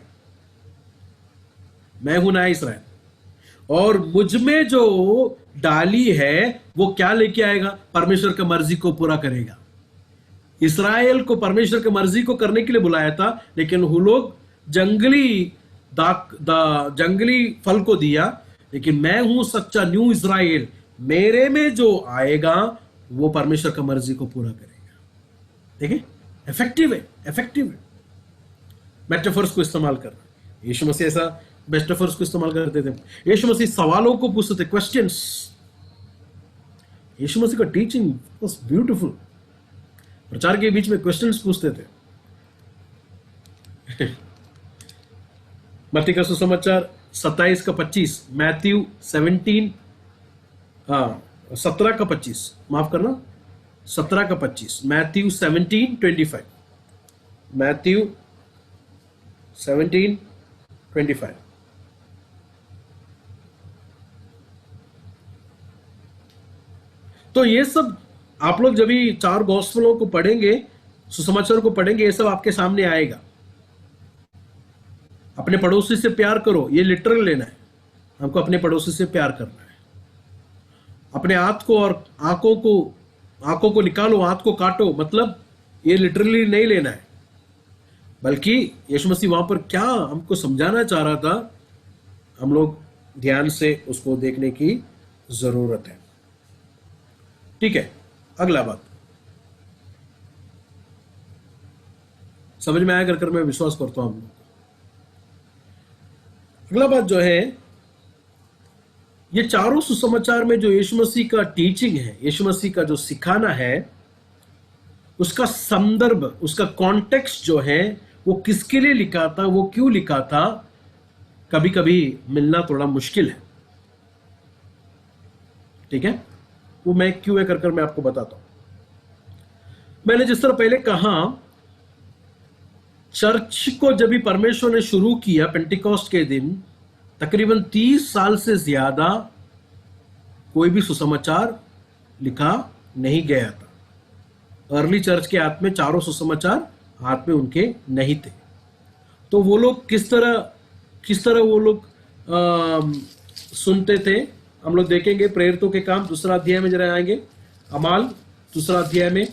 मैं हूं नया इस्राएल। और मुझ में जो डाली है वो क्या लेके आएगा? परमेश्वर की मर्जी को पूरा करेगा। इस्राएल को परमेश्वर की मर्जी को करने के लिए बुलाया था, लेकिन वो लोग जंगली फल को दिया। लेकिन मैं हूं सच्चा न्यू इस्राएल, मेरे में जो आएगा वो परमेश्वर की मर्जी को पूरा करेगा। देखिए, इफेक्टिव है, इफेक्टिव है मेटाफर्स को इस्तेमाल करना। यीशु मसीह ऐसा मेटाफर्स को इस्तेमाल करते थे। यीशु मसीह सवालों को पूछते थे, क्वेश्चंस। यीशु मसीह का टीचिंग वाज ब्यूटीफुल। प्रचार के बीच में क्वेश्चंस पूछते थे। मत्ती का सुसमाचार 27 का 25, मैथ्यू 17 का 25, माफ करना 17 का 25, मैथ्यू 17:25, मैथ्यू 17:25। तो ये सब आप लोग जब भी 4 गॉस्पेलों को पढ़ेंगे, सुसमाचार को पढ़ेंगे, ये सब आपके सामने आएगा। अपने पड़ोसी से प्यार करो, ये लिटरल लेना है। हमको अपने पड़ोसी से प्यार करना है। अपने हाथ को और आंखों को निकालो, हाथ को काटो, मतलब ये लिटरली नहीं लेना है। बल्कि यीशु मसीह वहां पर क्या हमको समझाना चाह रहा था, हम लोग ध्यान से उसको देखने की जरूरत है। ठीक है, अगला बात समझ में आया कर मैं विश्वास करता हूं हम लोग। अगला बात जो है, ये चारों सुसमाचार में जो यीशु मसीह का टीचिंग है, यीशु मसीह का जो सिखाना है, उसका संदर्भ, उसका कॉन्टेक्स्ट जो है, वो किसके लिए लिखा था, वो क्यों लिखा था, कभी कभी मिलना थोड़ा मुश्किल है। ठीक है, वो मैं क्यों है कर मैं आपको बताता हूं। मैंने जिस तरह पहले कहा, चर्च को जब भी परमेश्वर ने शुरू किया पेंटिकॉस्ट के दिन, तकरीबन 30 साल से ज्यादा कोई भी सुसमाचार लिखा नहीं गया था। अर्ली चर्च के हाथ में चारों सुसमाचार हाथ में उनके नहीं थे। तो वो लोग किस तरह वो लोग सुनते थे, हम लोग देखेंगे। प्रेरितों के काम 2 अध्याय में जरा आएंगे, अमाल 2 अध्याय में।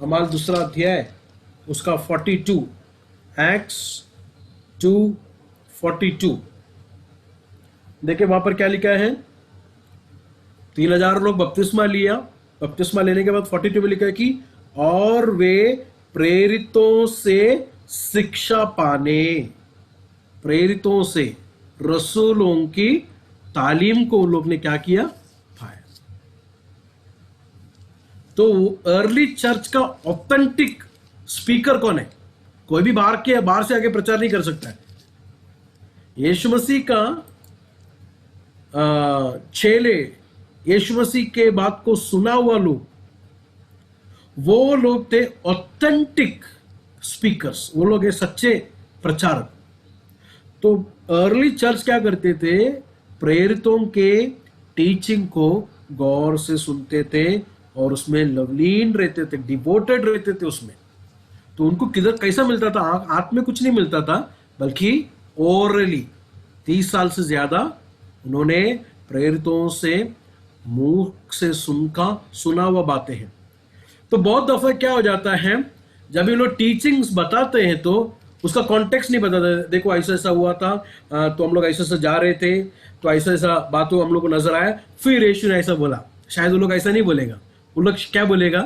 अमाल 2 अध्याय उसका 42, एक्ट्स 2:42। देखिए वहां पर क्या लिखा है। 3000 लोग बपतिस्मा लिया। बपतिस्मा लेने के बाद 42 में लिखा है कि और वे प्रेरितों से शिक्षा पाने, प्रेरितों से, रसूलों की तालीम को उन लोग ने क्या किया, पाया। तो अर्ली चर्च का ऑथेंटिक स्पीकर कौन है? कोई भी बाहर से आके प्रचार नहीं कर सकता है। यीशु मसीह का चेले, यीशु मसीह के बात को सुना हुआ लोग, वो लोग थे ऑथेंटिक स्पीकर्स, वो लोग हैं सच्चे प्रचारक। तो अर्ली चर्च क्या करते थे? प्रेरितों के टीचिंग को गौर से सुनते थे और उसमें लवलीन रहते थे, डिवोटेड रहते थे उसमें। तो उनको किधर कैसा मिलता था? हाथ में कुछ नहीं मिलता था, बल्कि ओरली 30 साल से ज्यादा उन्होंने प्रेरितों से मुंह से सुना हुआ बातें हैं। तो बहुत दफा क्या हो जाता है, जब ये लोग टीचिंग्स बताते हैं तो उसका कॉन्टेक्स्ट नहीं बताते। देखो ऐसा ऐसा हुआ था, तो हम लोग ऐसा ऐसा जा रहे थे, तो ऐसा ऐसा बातों हम लोग को नजर आया, फिर यीशु ने ऐसा बोला। शायद वो लोग ऐसा नहीं बोलेगा, वो लोग क्या बोलेगा?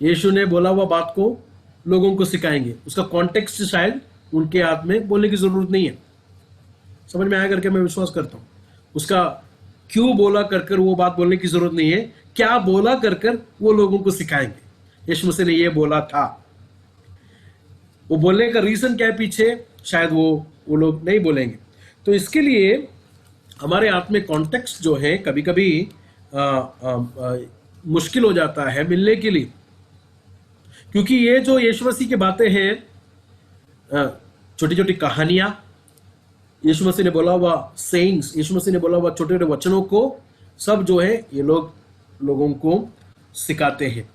यीशु ने बोला हुआ बात को लोगों को सिखाएंगे। उसका कॉन्टेक्स्ट शायद उनके हाथ में बोलने की जरूरत नहीं है। समझ में आया करके मैं विश्वास करता हूं। उसका क्यों बोला कर वो बात बोलने की जरूरत नहीं है, क्या बोला कर वो लोगों को सिखाएंगे। यीशु मसीह ने ये बोला था, वो बोलने का रीजन क्या है पीछे, शायद वो लोग नहीं बोलेंगे। तो इसके लिए हमारे हाथ में कॉन्टेक्स्ट जो है कभी कभी मुश्किल हो जाता है मिलने के लिए, क्योंकि ये जो यीशु मसीह की बातें हैं, छोटी छोटी कहानियां, यीशु मसीह ने बोला हुआ सेइंग्स, यीशु मसीह ने बोला हुआ छोटे छोटे वचनों को, सब जो है ये लोगों को सिखाते हैं।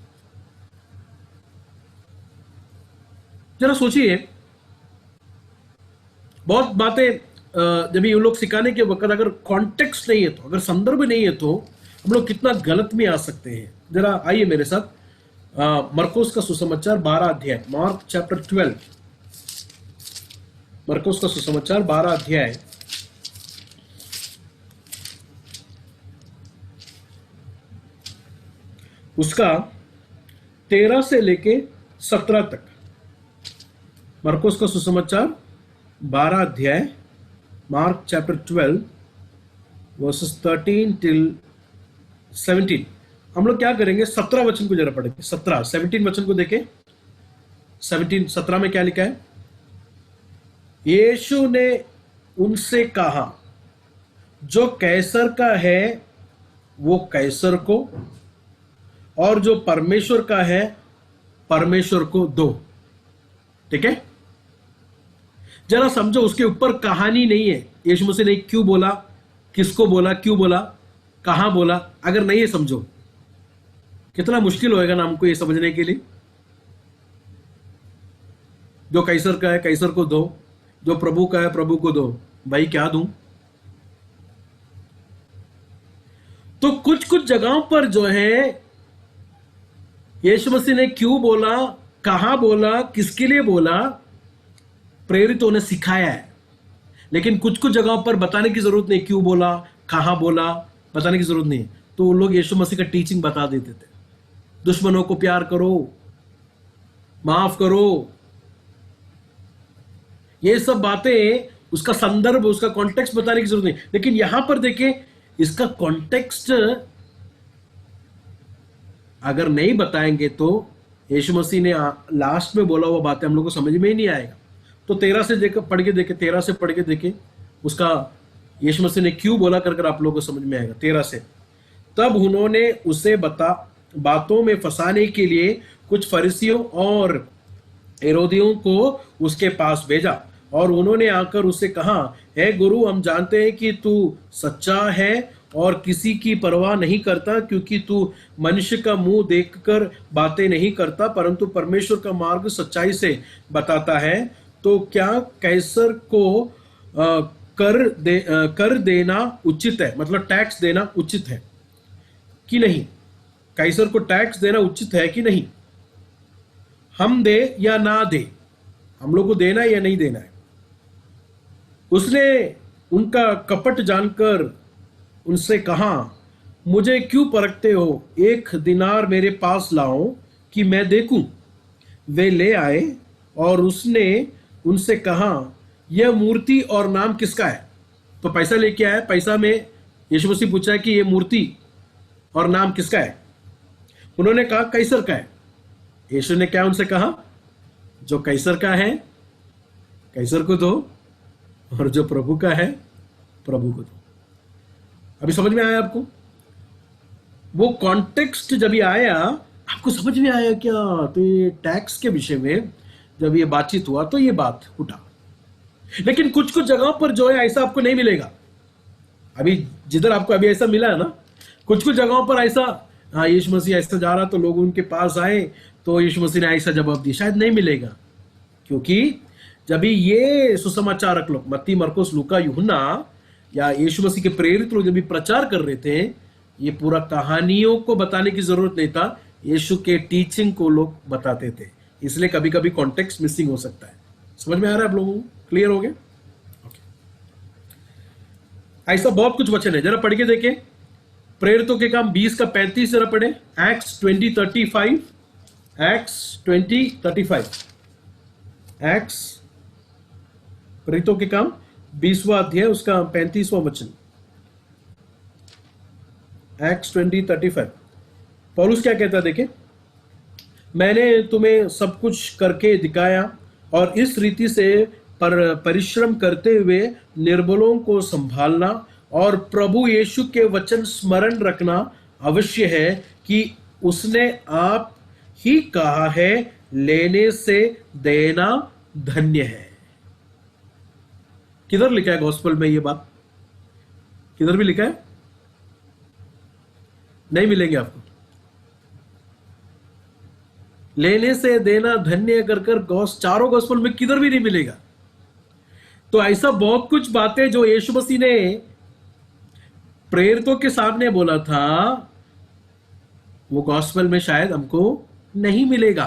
जरा सोचिए, बहुत बातें जब ये लोग सिखाने के वक्त अगर कॉन्टेक्स्ट नहीं है तो, अगर संदर्भ नहीं है तो हम लोग कितना गलत में आ सकते हैं। जरा आइए मेरे साथ मरकुस का सुसमाचार 12 अध्याय, मार्क चैप्टर 12, मरकुस का सुसमाचार 12 अध्याय उसका 13 से लेके 17 तक। मरकुस का सुसमाचार 12 अध्याय, मार्क चैप्टर 12 वर्सेस 13 टिल 17। हम लोग क्या करेंगे, 17 वचन को जरा पढ़ेंगे। 17 वचन को देखें। 17 में क्या लिखा है? यीशु ने उनसे कहा, जो कैसर का है वो कैसर को, और जो परमेश्वर का है परमेश्वर को दो। ठीक है, जरा समझो, उसके ऊपर कहानी नहीं है। यीशु मसीह ने क्यों बोला, किसको बोला, क्यों बोला, कहां बोला, अगर नहीं है समझो, कितना मुश्किल होएगा ना हमको ये समझने के लिए। जो कैसर का है कैसर को दो, जो प्रभु का है प्रभु को दो। भाई क्या दूं? तो कुछ कुछ जगहों पर जो है यीशु मसीह ने क्यों बोला, कहां बोला, किसके लिए बोला, प्रेरितों ने सिखाया है। लेकिन कुछ कुछ जगहों पर बताने की जरूरत नहीं, क्यों बोला, कहां बोला, बताने की जरूरत नहीं। तो वो लोग यीशु मसीह का टीचिंग बता देते थे। दुश्मनों को प्यार करो, माफ करो, ये सब बातें, उसका संदर्भ, उसका कॉन्टेक्स्ट बताने की जरूरत नहीं। लेकिन यहां पर देखें, इसका कॉन्टेक्स्ट अगर नहीं बताएंगे तो यीशु मसीह ने लास्ट में बोला हुआ बातें हम लोग को समझ में ही नहीं आएगा। तो 13 से पढ़ के देखे, 13 से पढ़ के देखे, उसका यीशु मसीह ने क्यों बोला कर आप लोगों को समझ में आएगा। 13 से, तब उन्होंने उसे बातों में फंसाने के लिए कुछ फरीसियों और हेरोदियों को उसके पास भेजा, और उन्होंने आकर उससे कहा, हे गुरु, हम जानते हैं कि तू सच्चा है और किसी की परवाह नहीं करता, क्योंकि तू मनुष्य का मुंह देखकर बातें नहीं करता, परंतु परमेश्वर का मार्ग सच्चाई से बताता है। तो क्या कैसर को कर देना उचित है, मतलब टैक्स देना उचित है कि नहीं? कैसर को टैक्स देना उचित है कि नहीं? हम दे या ना दे, हम लोग को देना है या नहीं देना है? उसने उनका कपट जानकर उनसे कहा, मुझे क्यों परखते हो? 1 दिनार मेरे पास लाओ कि मैं देखूं। वे ले आए, और उसने उनसे कहा, यह मूर्ति और नाम किसका है? तो पैसा लेके आया, पैसा में यीशु मसीह पूछा है कि यह मूर्ति और नाम किसका है? उन्होंने कहा कैसर का है। यीशु ने क्या उनसे कहा, जो कैसर का है कैसर को दो, और जो प्रभु का है प्रभु को दो। अभी समझ में आया आपको? वो कॉन्टेक्स्ट जब ये आया, आपको समझ में आया क्या? तो ये टैक्स के विषय में जब ये बातचीत हुआ तो ये बात उठा। लेकिन कुछ कुछ जगहों पर जो है ऐसा आपको नहीं मिलेगा। अभी जिधर आपको अभी ऐसा मिला है ना, कुछ कुछ जगहों पर ऐसा, हाँ यीशु मसीह ऐसा जा रहा तो लोग उनके पास आए तो यीशु मसीह ने ऐसा जवाब दिया, शायद नहीं मिलेगा। क्योंकि जब ये सुसमाचारक लोग मत्ती, मरकुस, लूका, यूहन्ना या यीशु मसीह के प्रेरित लोग जब भी प्रचार कर रहे थे, ये पूरा कहानियों को बताने की जरूरत नहीं था, यीशु के टीचिंग को लोग बताते थे। इसलिए कभी कभी कॉन्टेक्स्ट मिसिंग हो सकता है। समझ में आ रहा है आप लोगों को? क्लियर हो गया? ऐसा बहुत कुछ वचन है, जरा पढ़ के देखें। प्रेरितों के काम 20 का 35 जरा पढ़े। एक्ट्स 20:35, एक्ट्स 20:35, एक्ट्स प्रेरितों के काम 20वां अध्याय उसका 35वां वचन, एक्ट्स 20:35। पौलुस क्या कहता है देखें, मैंने तुम्हें सब कुछ करके दिखाया और इस रीति से परिश्रम करते हुए निर्बलों को संभालना और प्रभु यीशु के वचन स्मरण रखना अवश्य है कि उसने आप ही कहा है, लेने से देना धन्य है। किधर लिखा है गॉस्पेल में ये बात? किधर भी लिखा है? नहीं मिलेंगे आपको। लेने से देना धन्य कर कर चारों गॉस्पेल में किधर भी नहीं मिलेगा। तो ऐसा बहुत कुछ बातें जो यीशु मसीह ने प्रेरितों के सामने बोला था, वो गॉस्पेल में शायद हमको नहीं मिलेगा,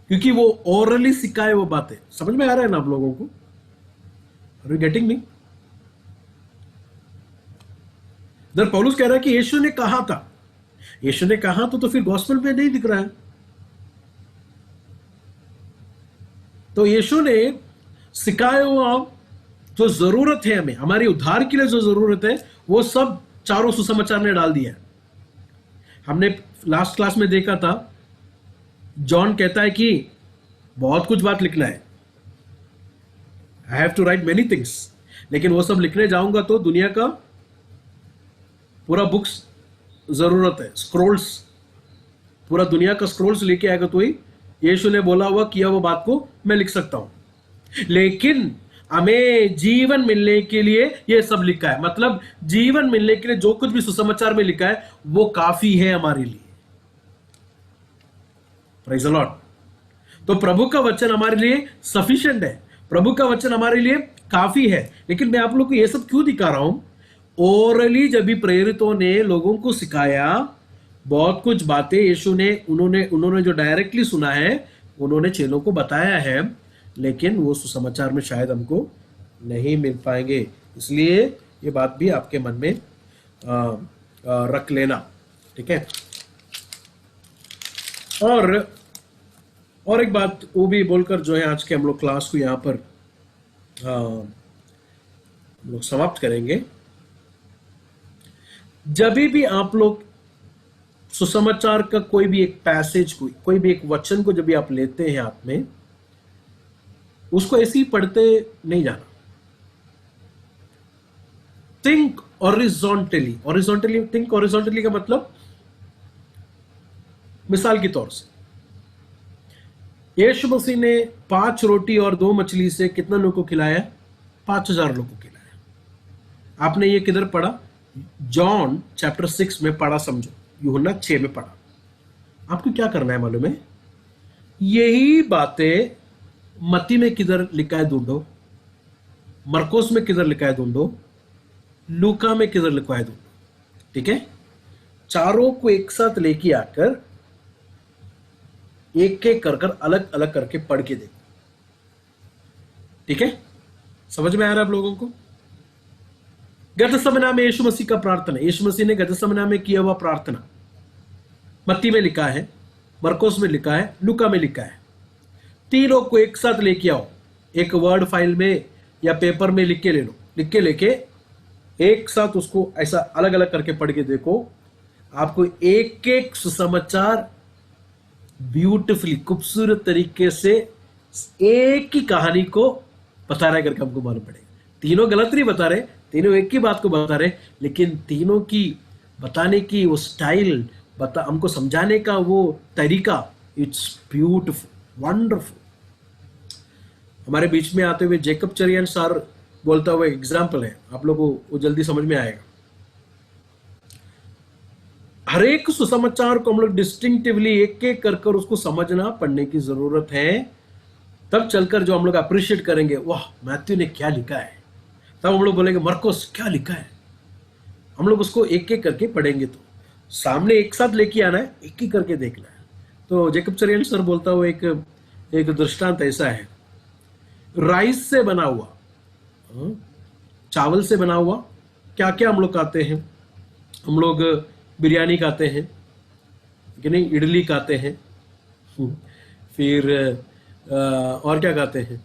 क्योंकि वो ओरली सिखाए वो बातें। समझ में आ रहा है ना आप लोगों को? Are you getting me? इधर पौलुस कह रहा है कि यीशु ने कहा था। यीशु ने कहा तो फिर गॉस्पेल में नहीं दिख रहा है। तो यीशु ने सिखाया हुआ जो जरूरत है हमें, हमारी उद्धार के लिए जो जरूरत है, वो सब चारों सुसमाचार ने डाल दिया है। हमने लास्ट क्लास में देखा था, जॉन कहता है कि बहुत कुछ बात लिखना है, I have to write many things, लेकिन वो सब लिखने जाऊंगा तो दुनिया का पूरा बुक्स जरूरत है, स्क्रोल्स, पूरा दुनिया का स्क्रोल्स लेके आएगा तो ही यीशु ने बोला हुआ किया वो बात को मैं लिख सकता हूं। लेकिन हमें जीवन मिलने के लिए ये सब लिखा है, मतलब जीवन मिलने के लिए जो कुछ भी सुसमाचार में लिखा है वो काफी है हमारे लिए। Praise the Lord. तो प्रभु का वचन हमारे लिए सफिशिएंट है, प्रभु का वचन हमारे लिए काफी है। लेकिन मैं आप लोग को ये सब क्यों दिखा रहा हूं? ओरली जब भी प्रेरितों ने लोगों को सिखाया, बहुत कुछ बातें यीशु ने उन्होंने जो डायरेक्टली सुना है उन्होंने चेलों को बताया है, लेकिन वो सुसमाचार में शायद हमको नहीं मिल पाएंगे। इसलिए ये बात भी आपके मन में रख लेना, ठीक है। और एक बात वो भी बोलकर जो है आज के हम लोग क्लास को यहाँ पर हम लोग समाप्त करेंगे। जब भी आप लोग सुसमाचार का कोई भी एक पैसेज कोई भी एक वचन को जब भी आप लेते हैं हाथ में, उसको ऐसे ही पढ़ते नहीं जाना। थिंक ऑरिजोंटली थिंक ऑरिजोंटली का मतलब, मिसाल के तौर से यीशु मसीह ने 5 रोटी और 2 मछली से कितना लोगों को खिलाया? 5000 लोगों को खिलाया। आपने ये किधर पढ़ा? जॉन चैप्टर 6 में पढ़ा, समझो। यूहन्ना 6 में पढ़ा। आपको क्या करना है मालूम है? यही बातें मत्ती में किधर लिखा है ढूंढो, मरकोस में किधर लिखा है ढूंढो, लूका में किधर लिखा है ढूंढो, ठीक है। चारों को एक साथ लेके आकर एक एक कर अलग अलग करके पढ़ के देखो, ठीक है। समझ में आ रहा है आप लोगों को? गतसमना में यीशु मसीह का प्रार्थना, यीशु मसीह ने गतसमना में किया हुआ प्रार्थना मत्ती में लिखा है, मरकोस में लिखा है, लूका में लिखा है। तीनों को एक साथ लेके आओ, एक वर्ड फाइल में या पेपर में लिख के लेके एक साथ उसको ऐसा अलग अलग करके पढ़ के देखो। आपको एक एक सुसमाचार ब्यूटिफुली खूबसूरत तरीके से एक ही कहानी को बता रहा है करके हमको मालूम पड़ेगा। तीनों गलत नहीं बता रहे, तीनों एक ही बात को बता रहे, लेकिन तीनों की बताने की वो स्टाइल, बता हमको समझाने का वो तरीका, इट्स ब्यूटिफुल, वंडरफुल। हमारे बीच में आते हुए जेकब चरियन सर बोलता हुआ एग्जाम्पल है, आप लोगों को वो जल्दी समझ में आएगा। हर एक सुसमाचार को हम लोग डिस्टिंक्टिवली एक एक कर कर उसको समझना पढ़ने की जरूरत है, तब चलकर जो हम लोग अप्रिशिएट करेंगे, वाह मैथ्यू ने क्या लिखा है, तब हम लोग बोलेंगे मरकुस क्या लिखा है। हम लोग उसको एक एक करके पढ़ेंगे, तो सामने एक साथ लेके आना है, एक एक करके देखना है। तो जेकब चरियन सर बोलता हुआ एक दृष्टांत ऐसा है, राइस से बना हुआ, चावल से बना हुआ क्या क्या हम लोग खाते हैं। हम लोग बिरयानी खाते हैं कि नहीं, इडली खाते हैं, फिर और क्या खाते हैं,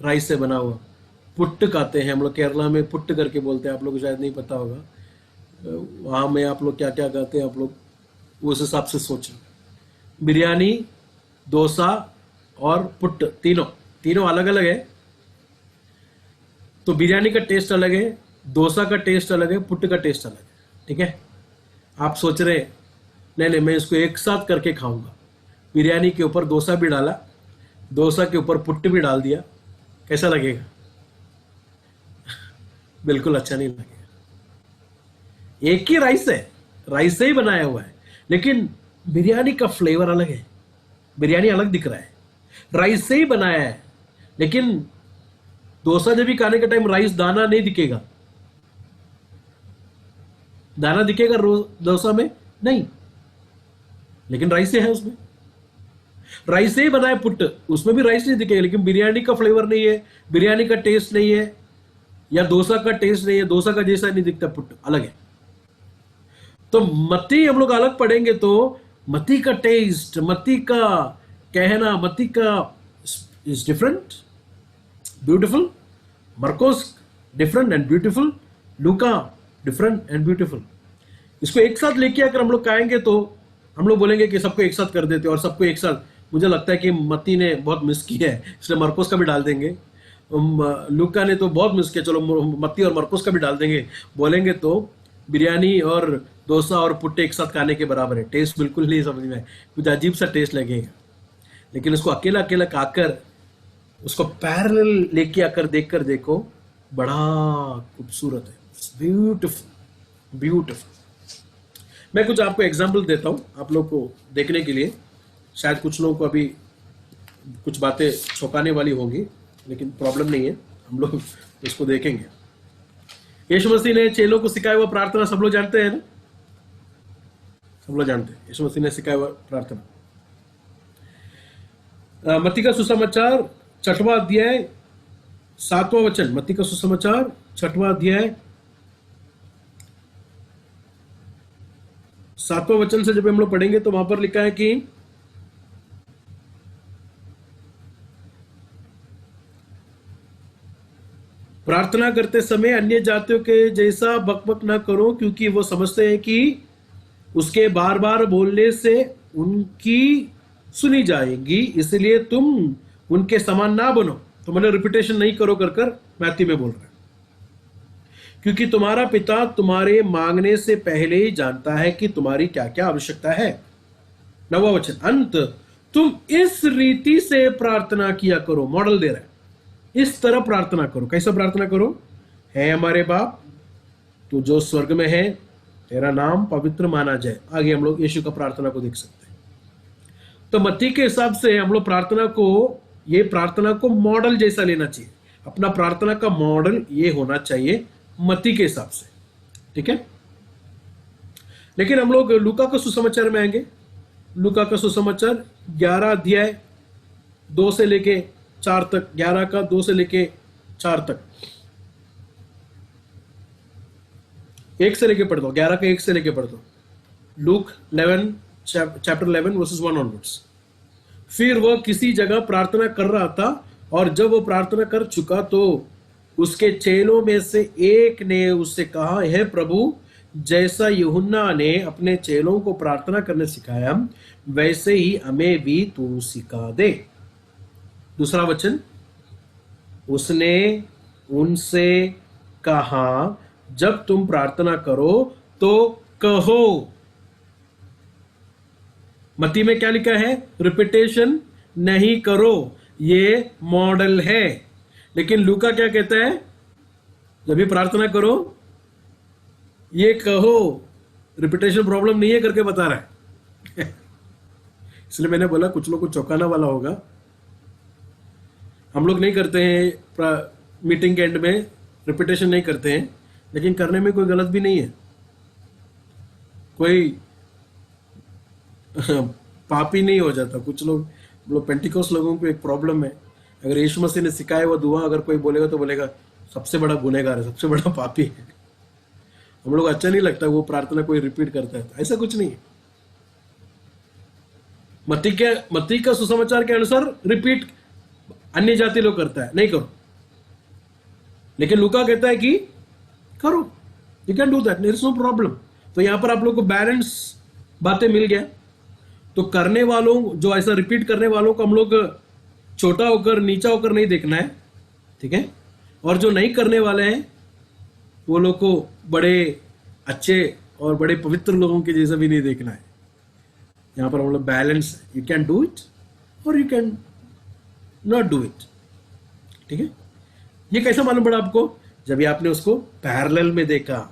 राइस से बना हुआ पुट्ट खाते हैं। हम लोग केरला में पुट्ट करके बोलते हैं, आप लोग को शायद नहीं पता होगा, वहाँ में आप लोग क्या क्या खाते हैं, आप लोग उस हिसाब से सोचें। बिरयानी, डोसा और पुट्ट, तीनों अलग अलग है। तो बिरयानी का टेस्ट अलग है, डोसा का टेस्ट अलग है, पुट्ट का टेस्ट अलग है, ठीक है। आप सोच रहे नहीं मैं इसको एक साथ करके खाऊंगा, बिरयानी के ऊपर डोसा भी डाला, डोसा के ऊपर पुट्ट भी डाल दिया, कैसा लगेगा? बिल्कुल अच्छा नहीं लगेगा। एक ही राइस है, राइस से ही बनाया हुआ है, लेकिन बिरयानी का फ्लेवर अलग है, बिरयानी अलग दिख रहा है, राइस से ही बनाया है। लेकिन डोसा जब भी खाने के टाइम राइस दाना नहीं दिखेगा, दाना दिखेगा डोसा में नहीं, लेकिन राइस से है, उसमें राइस से ही बनाया पुट्ट, उसमें भी राइस नहीं दिखेगा, लेकिन बिरयानी का फ्लेवर नहीं है, बिरयानी का टेस्ट नहीं है, या डोसा का टेस्ट नहीं है, डोसा का जैसा नहीं दिखता, पुट्ट अलग है। तो मत्ती हम लोग अलग पढ़ेंगे तो मत्ती का टेस्ट, मत्ती का कहना, मत्ती का इज डिफरेंट, ब्यूटिफुल। मरकोस डिफरेंट एंड ब्यूटिफुल, लूका डिफरेंट एंड ब्यूटिफुल। इसको एक साथ लेके आकर हम लोग खाएंगे तो हम लोग बोलेंगे कि सबको एक साथ कर देते, और सबको एक साथ, मुझे लगता है कि मत्ती ने बहुत मिस किया है, इसलिए मरकोस का भी डाल देंगे। लूका ने तो बहुत मिस किया, चलो मत्ती और मरकोस का भी डाल देंगे, बोलेंगे तो बिरयानी और डोसा और पुट्टे एक साथ खाने के बराबर है। टेस्ट बिल्कुल नहीं समझ में, कुछ अजीब सा टेस्ट लगेगा। लेकिन उसको अकेला अकेला खाकर, उसको पैरेलल लेके आकर देख कर देखो, बड़ा खूबसूरत है, ब्यूटिफुल ब्यूटिफुल। मैं कुछ आपको एग्जाम्पल देता हूं आप लोग को देखने के लिए, शायद कुछ लोगों को अभी कुछ बातें चौंकाने वाली होंगी, लेकिन प्रॉब्लम नहीं है, हम लोग इसको देखेंगे। यीशु मसीह ने चेलों को सिखाया हुआ प्रार्थना सब लोग जानते हैं ना, सब लोग जानते हैं यीशु मसीह ने सिखाया हुआ प्रार्थना। मत्ती का सुसमाचार 6वां अध्याय 7वां वचन, मत्ती का सुसमाचार 6वां अध्याय 7वां वचन से जब हम लोग पढ़ेंगे तो वहां पर लिखा है कि प्रार्थना करते समय अन्य जातियों के जैसा बकबक ना करो, क्योंकि वो समझते हैं कि उसके बार बार बोलने से उनकी सुनी जाएगी, इसलिए तुम उनके समान ना बनो। तो मैंने रिपीटेशन नहीं करो कर कर मैथ्यू में बोल रहा है, क्योंकि तुम्हारा पिता तुम्हारे मांगने से पहले ही जानता है कि तुम्हारी क्या क्या आवश्यकता है। 9वां वचन, अंत तुम इस रीति से प्रार्थना किया करो, मॉडल दे रहा है, इस तरह प्रार्थना करो। कैसा प्रार्थना करो? है हमारे बाप तू जो स्वर्ग में है, तेरा नाम पवित्र माना जाए। आगे हम लोग यीशु का प्रार्थना को देख सकते हैं। तो मत्ती के हिसाब से हम लोग प्रार्थना को, ये प्रार्थना को मॉडल जैसा लेना चाहिए, अपना प्रार्थना का मॉडल ये होना चाहिए मत्ती के हिसाब से, ठीक है। लेकिन हम लोग लूका का सुसमाचार में आएंगे। लूका का सुसमाचार 11 अध्याय 2 से लेके 4 तक, 11 का 2 से लेके 4 तक, 1 से लेके पढ़ दो, 11 का 1 से लेके पढ़ दो। Look 11 chapter 11 versus 1 onwards. फिर वह किसी जगह प्रार्थना कर रहा था, और जब वो प्रार्थना कर चुका तो उसके चेलों में से एक ने उससे कहा, हे प्रभु, जैसा यूहन्ना ने अपने चेलों को प्रार्थना करने सिखाया, वैसे ही हमें भी तू सिखा दे। दूसरा वचन, उसने उनसे कहा, जब तुम प्रार्थना करो तो कहो। मत्ती में क्या लिखा है? रिपीटेशन नहीं करो, ये मॉडल है। लेकिन लूका क्या कहता है? जब भी प्रार्थना करो ये कहो, रिपीटेशन प्रॉब्लम नहीं है करके बता रहा है। इसलिए मैंने बोला कुछ लोग को चौंकाना वाला होगा। हम लोग नहीं करते हैं मीटिंग के एंड में, रिपीटेशन नहीं करते हैं, लेकिन करने में कोई गलत भी नहीं है। कोई पापी नहीं हो जाता। कुछ लोग पेंटिकोस लोगों को एक प्रॉब्लम है, अगर यीशु मसीह ने सिखाया हुआ दुआ अगर कोई बोलेगा तो बोलेगा सबसे बड़ा गुनहगार है, सबसे बड़ा पापी है। हम लोग अच्छा नहीं लगता वो प्रार्थना कोई रिपीट करता है। ऐसा कुछ नहीं है। मत्ती का सुसमाचार के अनुसार रिपीट अन्य जाति लोग करता है, नहीं करो। लेकिन लूका कहता है कि करो, you can do that, there is no problem. तो यहां पर आप लोग को बैलेंस बातें मिल गया। तो करने वालों, जो ऐसा रिपीट करने वालों को हम लोग छोटा होकर नीचा होकर नहीं देखना है, ठीक है। और जो नहीं करने वाले हैं वो लोग को बड़े अच्छे और बड़े पवित्र लोगों के जैसा भी नहीं देखना है। यहां पर हम लोग balance, you can do it और you can not do it, ठीक है। ये कैसा मालूम पड़ा आपको? जब ये आपने उसको पैरेलल में देखा।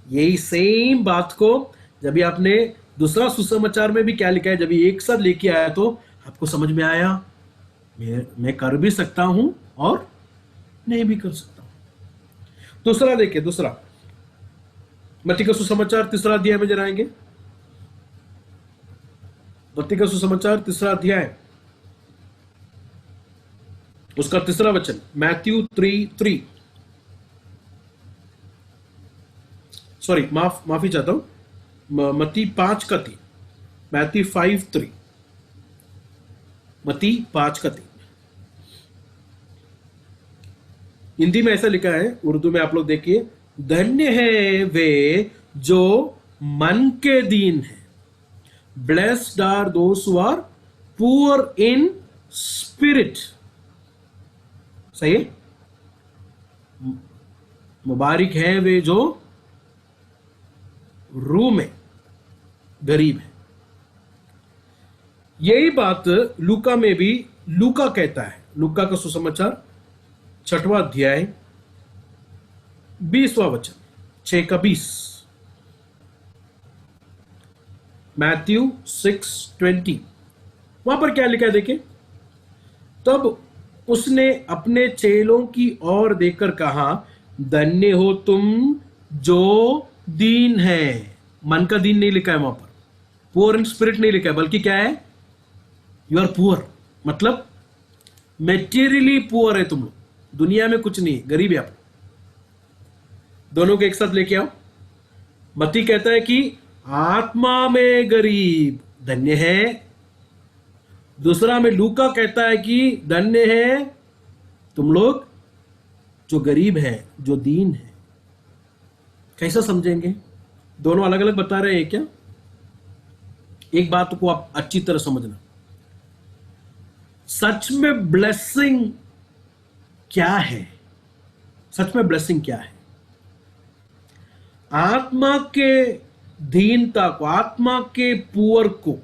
यही सेम बात को जब ये आपने दूसरा सुसमाचार में भी क्या लिखा है, जब ये एक साथ लेके आया तो आपको समझ में आया मैं कर भी सकता हूं और नहीं भी कर सकता हूं। दूसरा देखिए, दूसरा मत्ती का सुसमाचार 3 अध्याय में जरा आएंगे। मत्ती का सुसमाचार 3 अध्याय, उसका 3 वचन, मैथ्यू 3:3। सॉरी, माफी चाहता हूं, मत्ती 5:3, मैथ्यू 5:3, मत्ती 5:3। हिंदी में ऐसा लिखा है, उर्दू में आप लोग देखिए, धन्य है वे जो मन के दीन है, blessed are those who are poor in spirit. सही है? मुबारक है वे जो रूह में गरीब है। यही बात लूका में भी लूका कहता है। लूका का सुसमाचार 6वां अध्याय 20वां वचन, 6 का 20। मैथ्यू 6:20, वहां पर क्या लिखा है देखिए, तब उसने अपने चेलों की ओर देखकर कहा, धन्य हो तुम जो दीन है। मन का दीन नहीं लिखा है वहां पर, पुअर इन स्पिरिट नहीं लिखा है, बल्कि क्या है, यू आर पुअर, मतलब मेटीरियली पुअर है तुम लोग, दुनिया में कुछ नहीं, गरीब है आप। दोनों को एक साथ लेके आओ। मत्ती कहता है कि आत्मा में गरीब धन्य है। दूसरा में लूका कहता है कि धन्य है तुम लोग जो गरीब है, जो दीन है। कैसा समझेंगे? दोनों अलग अलग बता रहे हैं क्या? एक बात को आप अच्छी तरह समझना, सच में ब्लेसिंग क्या है? सच में ब्लेसिंग क्या है? आत्मा के दीनता को, आत्मा के पुअर को,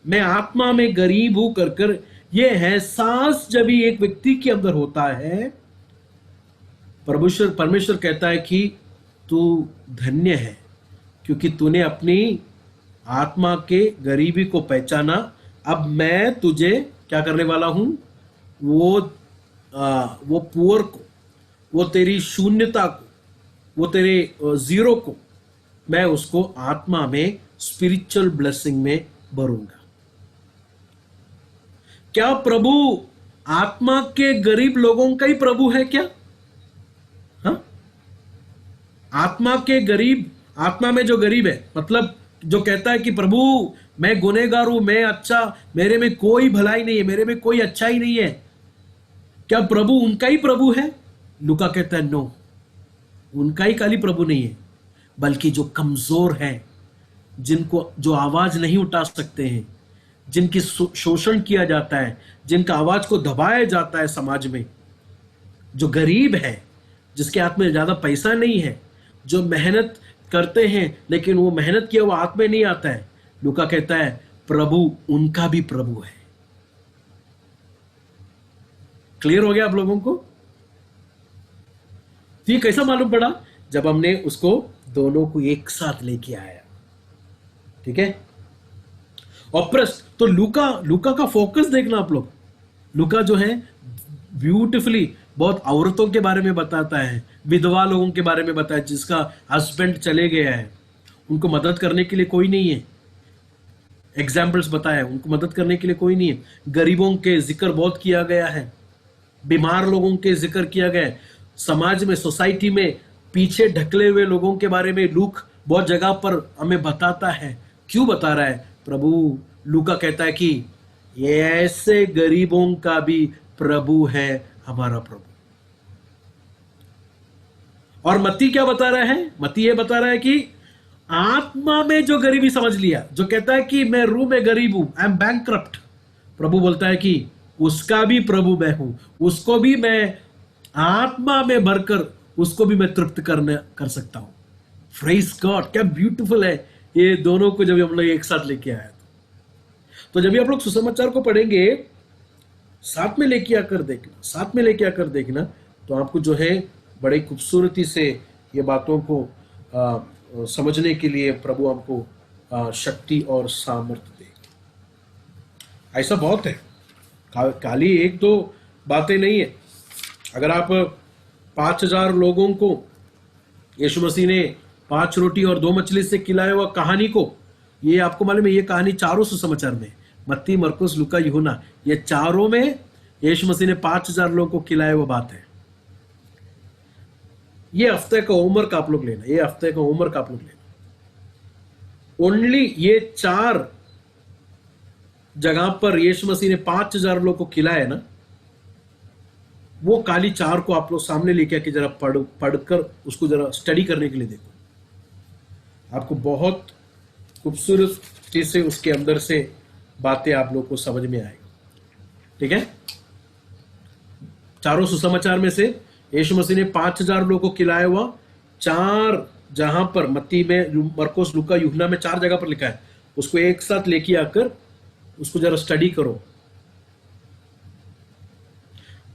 मैं आत्मा में गरीब हूं कर कर, यह एहसास जब भी एक व्यक्ति के अंदर होता है, परमेश्वर कहता है कि तू धन्य है, क्योंकि तूने अपनी आत्मा के गरीबी को पहचाना। अब मैं तुझे क्या करने वाला हूं, वो पुअर को, वो तेरी शून्यता को, वो तेरे जीरो को, मैं उसको आत्मा में स्पिरिचुअल ब्लेसिंग में भरूंगा। क्या प्रभु आत्मा के गरीब लोगों का ही प्रभु है क्या? हाँ, आत्मा के गरीब, आत्मा में जो गरीब है, मतलब जो कहता है कि प्रभु मैं गुनहगार हूं, मैं अच्छा, मेरे में कोई भलाई नहीं है, मेरे में कोई अच्छाई नहीं है, क्या प्रभु उनका ही प्रभु है? लूका कहता है नो, उनका ही खाली प्रभु नहीं है, बल्कि जो कमजोर हैं, जिनको जो आवाज नहीं उठा सकते हैं, जिनकी शोषण किया जाता है, जिनका आवाज को दबाया जाता है समाज में, जो गरीब है, जिसके हाथ में ज्यादा पैसा नहीं है, जो मेहनत करते हैं लेकिन वो मेहनत किया हुआ हाथ में नहीं आता है, लूका कहता है प्रभु उनका भी प्रभु है। क्लियर हो गया आप लोगों को? तो ये कैसा मालूम पड़ा? जब हमने उसको दोनों को एक साथ लेके आया। ठीक है, ऑप्रेस्ड। तो लूका का फोकस देखना आप लोग। लूका जो है ब्यूटिफुली बहुत औरतों के बारे में बताता है, विधवा लोगों के बारे में बताया जिसका हस्बैंड चले गया है, उनको मदद करने के लिए कोई नहीं है। एग्जाम्पल्स बताया, उनको मदद करने के लिए कोई नहीं है। गरीबों के जिक्र बहुत किया गया है, बीमार लोगों के जिक्र किया गया है, समाज में, सोसाइटी में पीछे ढकले हुए लोगों के बारे में लूक बहुत जगह पर हमें बताता है। क्यों बता रहा है? प्रभु लूका कहता है कि ये ऐसे गरीबों का भी प्रभु है हमारा प्रभु। और मत्ती क्या बता रहा है? मत्ती ये बता रहा है कि आत्मा में जो गरीबी समझ लिया, जो कहता है कि मैं रूह में गरीब हूं, आई एम बैंकक्रप्ट, प्रभु बोलता है कि उसका भी प्रभु मैं हूं, उसको भी मैं आत्मा में भरकर उसको भी मैं तृप्त कर सकता हूं। प्रेज़ गॉड, क्या ब्यूटीफुल है ये दोनों को जब हम लोग एक साथ लेके आया। तो जब भी आप लोग सुसमाचार को पढ़ेंगे, साथ में लेके आकर देखना, साथ में लेके आकर देखना, तो आपको जो है बड़ी खूबसूरती से ये बातों को समझने के लिए प्रभु हमको शक्ति और सामर्थ्य देगा। ऐसा बहुत है, खाली एक दो बातें नहीं है। अगर आप 5000 लोगों को यीशु मसीह ने 5 रोटी और 2 मछली से खिलाया हुआ कहानी को, ये आपको मालूम है, ये कहानी चारों सुसमाचार में, मत्ती, मरकुस, लूका, यूहन्ना, ये चारों में यीशु मसीह ने 5000 लोगों को खिलाया हुआ बात है। ये हफ्ते का होमवर्क आप लोग लेना, ये हफ्ते का होमवर्क आप लोग लेना। ओनली ये 4 जगह पर यीशु मसीह ने 5000 लोगों को खिलाया ना, वो काली 4 को आप लोग सामने लेके आके जरा पढ़कर उसको जरा स्टडी करने के लिए देखो। आपको बहुत खूबसूरती से उसके अंदर से बातें आप लोग को समझ में आएगी। ठीक है, चारों सुसमाचार में से यीशु मसीह ने 5000 लोगों को खिलाया हुआ 4 जहां पर मत्ती में, मरकुस, लूका, यूहन्ना में 4 जगह पर लिखा है, उसको एक साथ लेके आकर उसको जरा स्टडी करो।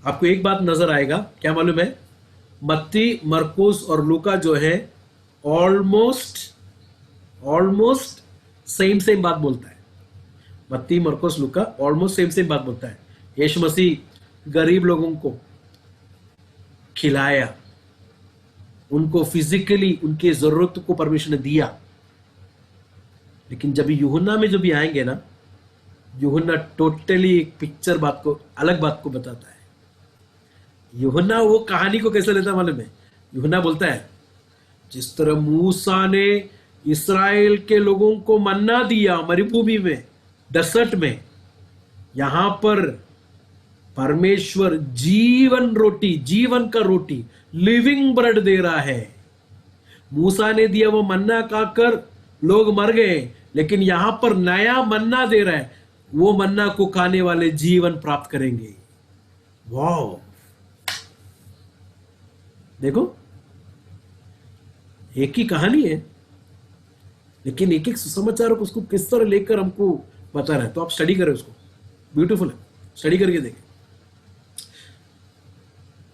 आपको एक बात नजर आएगा, क्या मालूम है? मत्ती, मरकुस और लूका जो है ऑलमोस्ट सेम बात बोलता है। मत्ती, मरकुस, लूका ऑलमोस्ट सेम बात बोलता है। यीशु मसीह गरीब लोगों को खिलाया, उनको फिजिकली उनकी जरूरत को परमिशन दिया। लेकिन जब यूहन्ना में जब भी आएंगे ना, यूहन्ना टोटली एक पिक्चर बात को, अलग बात को बताता है। यूहन्ना वो कहानी को कैसे लेता मालूम है? यूहन्ना बोलता है जिस तरह मूसा ने इस्राएल के लोगों को मन्ना दिया मरुभूमि में, डेसर्ट में, यहां पर परमेश्वर जीवन रोटी, जीवन का रोटी, लिविंग ब्रेड दे रहा है। मूसा ने दिया वो मन्ना खाकर लोग मर गए, लेकिन यहां पर नया मन्ना दे रहा है, वो मन्ना को खाने वाले जीवन प्राप्त करेंगे। वाह, देखो एक ही कहानी है, लेकिन एक एक सुसमाचार को उसको किस तरह लेकर हमको बता रहा है। तो आप स्टडी करें उसको, ब्यूटीफुल है, स्टडी करके देखें।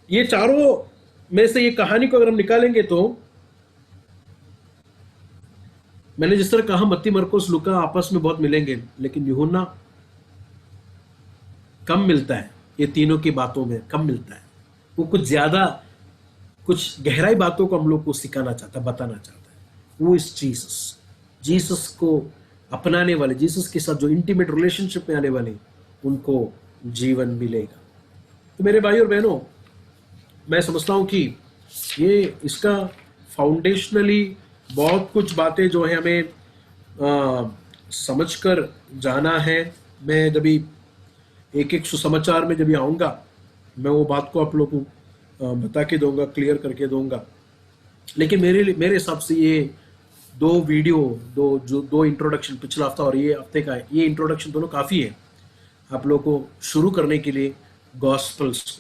ये चारों में से ये कहानी को अगर हम निकालेंगे तो मैंने जिस तरह कहा, मत्ती, मरकुस, लूका आपस में बहुत मिलेंगे, लेकिन यूहन्ना कम मिलता है। ये तीनों की बातों में कम मिलता है। वो कुछ ज्यादा, कुछ गहराई बातों को हम लोग को सिखाना चाहता है, बताना चाहता है। वो इस जीसस को अपनाने वाले, जीसस के साथ जो इंटीमेट रिलेशनशिप में आने वाले, उनको जीवन मिलेगा। तो मेरे भाई और बहनों, मैं समझता हूं कि ये इसका फाउंडेशनली बहुत कुछ बातें जो है हमें समझकर जाना है। मैं जब एक एक सुसमाचार में जब आऊँगा, मैं वो बात को आप लोगों को बता के दूंगा, क्लियर करके दूंगा। लेकिन मेरे हिसाब से ये दो वीडियो, दो इंट्रोडक्शन, पिछला हफ्ता और ये हफ्ते का है, ये इंट्रोडक्शन दोनों काफ़ी है आप लोगों को शुरू करने के लिए गॉस्पल्स।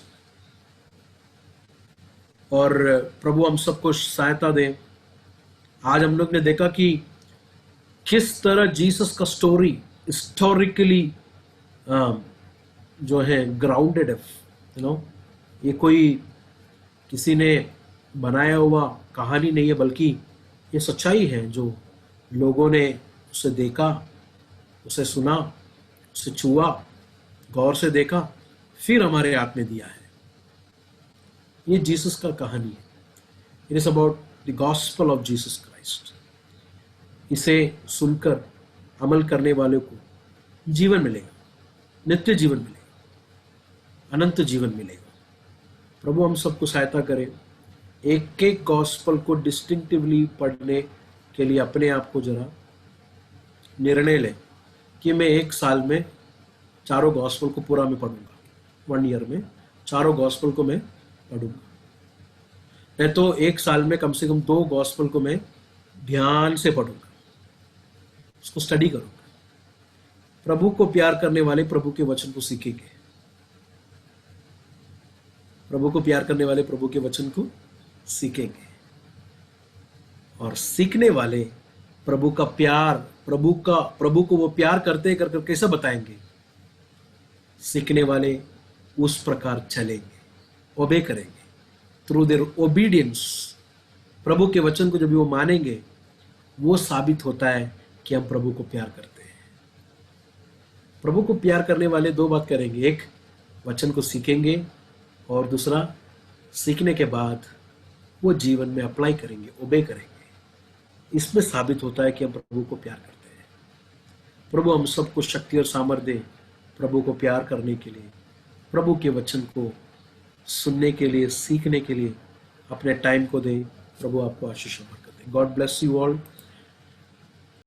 और प्रभु हम सबको सहायता दे। आज हम लोग ने देखा कि किस तरह जीसस का स्टोरी हिस्टोरिकली जो है ग्राउंडेड है, ये कोई किसी ने बनाया हुआ कहानी नहीं है, बल्कि ये सच्चाई है जो लोगों ने उसे देखा, उसे सुना, उसे छुआ, गौर से देखा, फिर हमारे हाथ में दिया है। ये जीसस का कहानी है। It is about the gospel of Jesus Christ. इसे सुनकर अमल करने वाले को जीवन मिलेगा, नित्य जीवन मिलेगा, अनंत जीवन मिलेगा। प्रभु हम सबको सहायता करे। एक एक गॉस्पेल को डिस्टिंक्टिवली पढ़ने के लिए अपने आप को जरा निर्णय ले कि मैं एक साल में चारों गॉस्पेल को पूरा मैं पढ़ूंगा। 1 ईयर में चारों गॉस्पेल को मैं पढ़ूंगा। नहीं तो एक साल में कम से कम 2 गॉस्पेल को मैं ध्यान से पढ़ूंगा, उसको स्टडी करूंगा। प्रभु को प्यार करने वाले प्रभु के वचन को सीखेंगे। प्रभु को प्यार करने वाले प्रभु के वचन को सीखेंगे, और सीखने वाले प्रभु का प्यार, प्रभु को वो प्यार करते कर कैसे बताएंगे। सीखने वाले उस प्रकार चलेंगे, ओबे करेंगे थ्रू देयर ओबीडियंस। प्रभु के वचन को जब वो मानेंगे, वो साबित होता है कि हम प्रभु को प्यार करते हैं। प्रभु को प्यार करने वाले 2 बात करेंगे, एक वचन को सीखेंगे, और दूसरा सीखने के बाद वो जीवन में अप्लाई करेंगे, ओबे करेंगे। इसमें साबित होता है कि हम प्रभु को प्यार करते हैं। प्रभु हम सबको शक्ति और सामर्थ्य दे प्रभु को प्यार करने के लिए, प्रभु के वचन को सुनने के लिए, सीखने के लिए अपने टाइम को दे। प्रभु आपको आशीष और बरकत दे। God bless you all.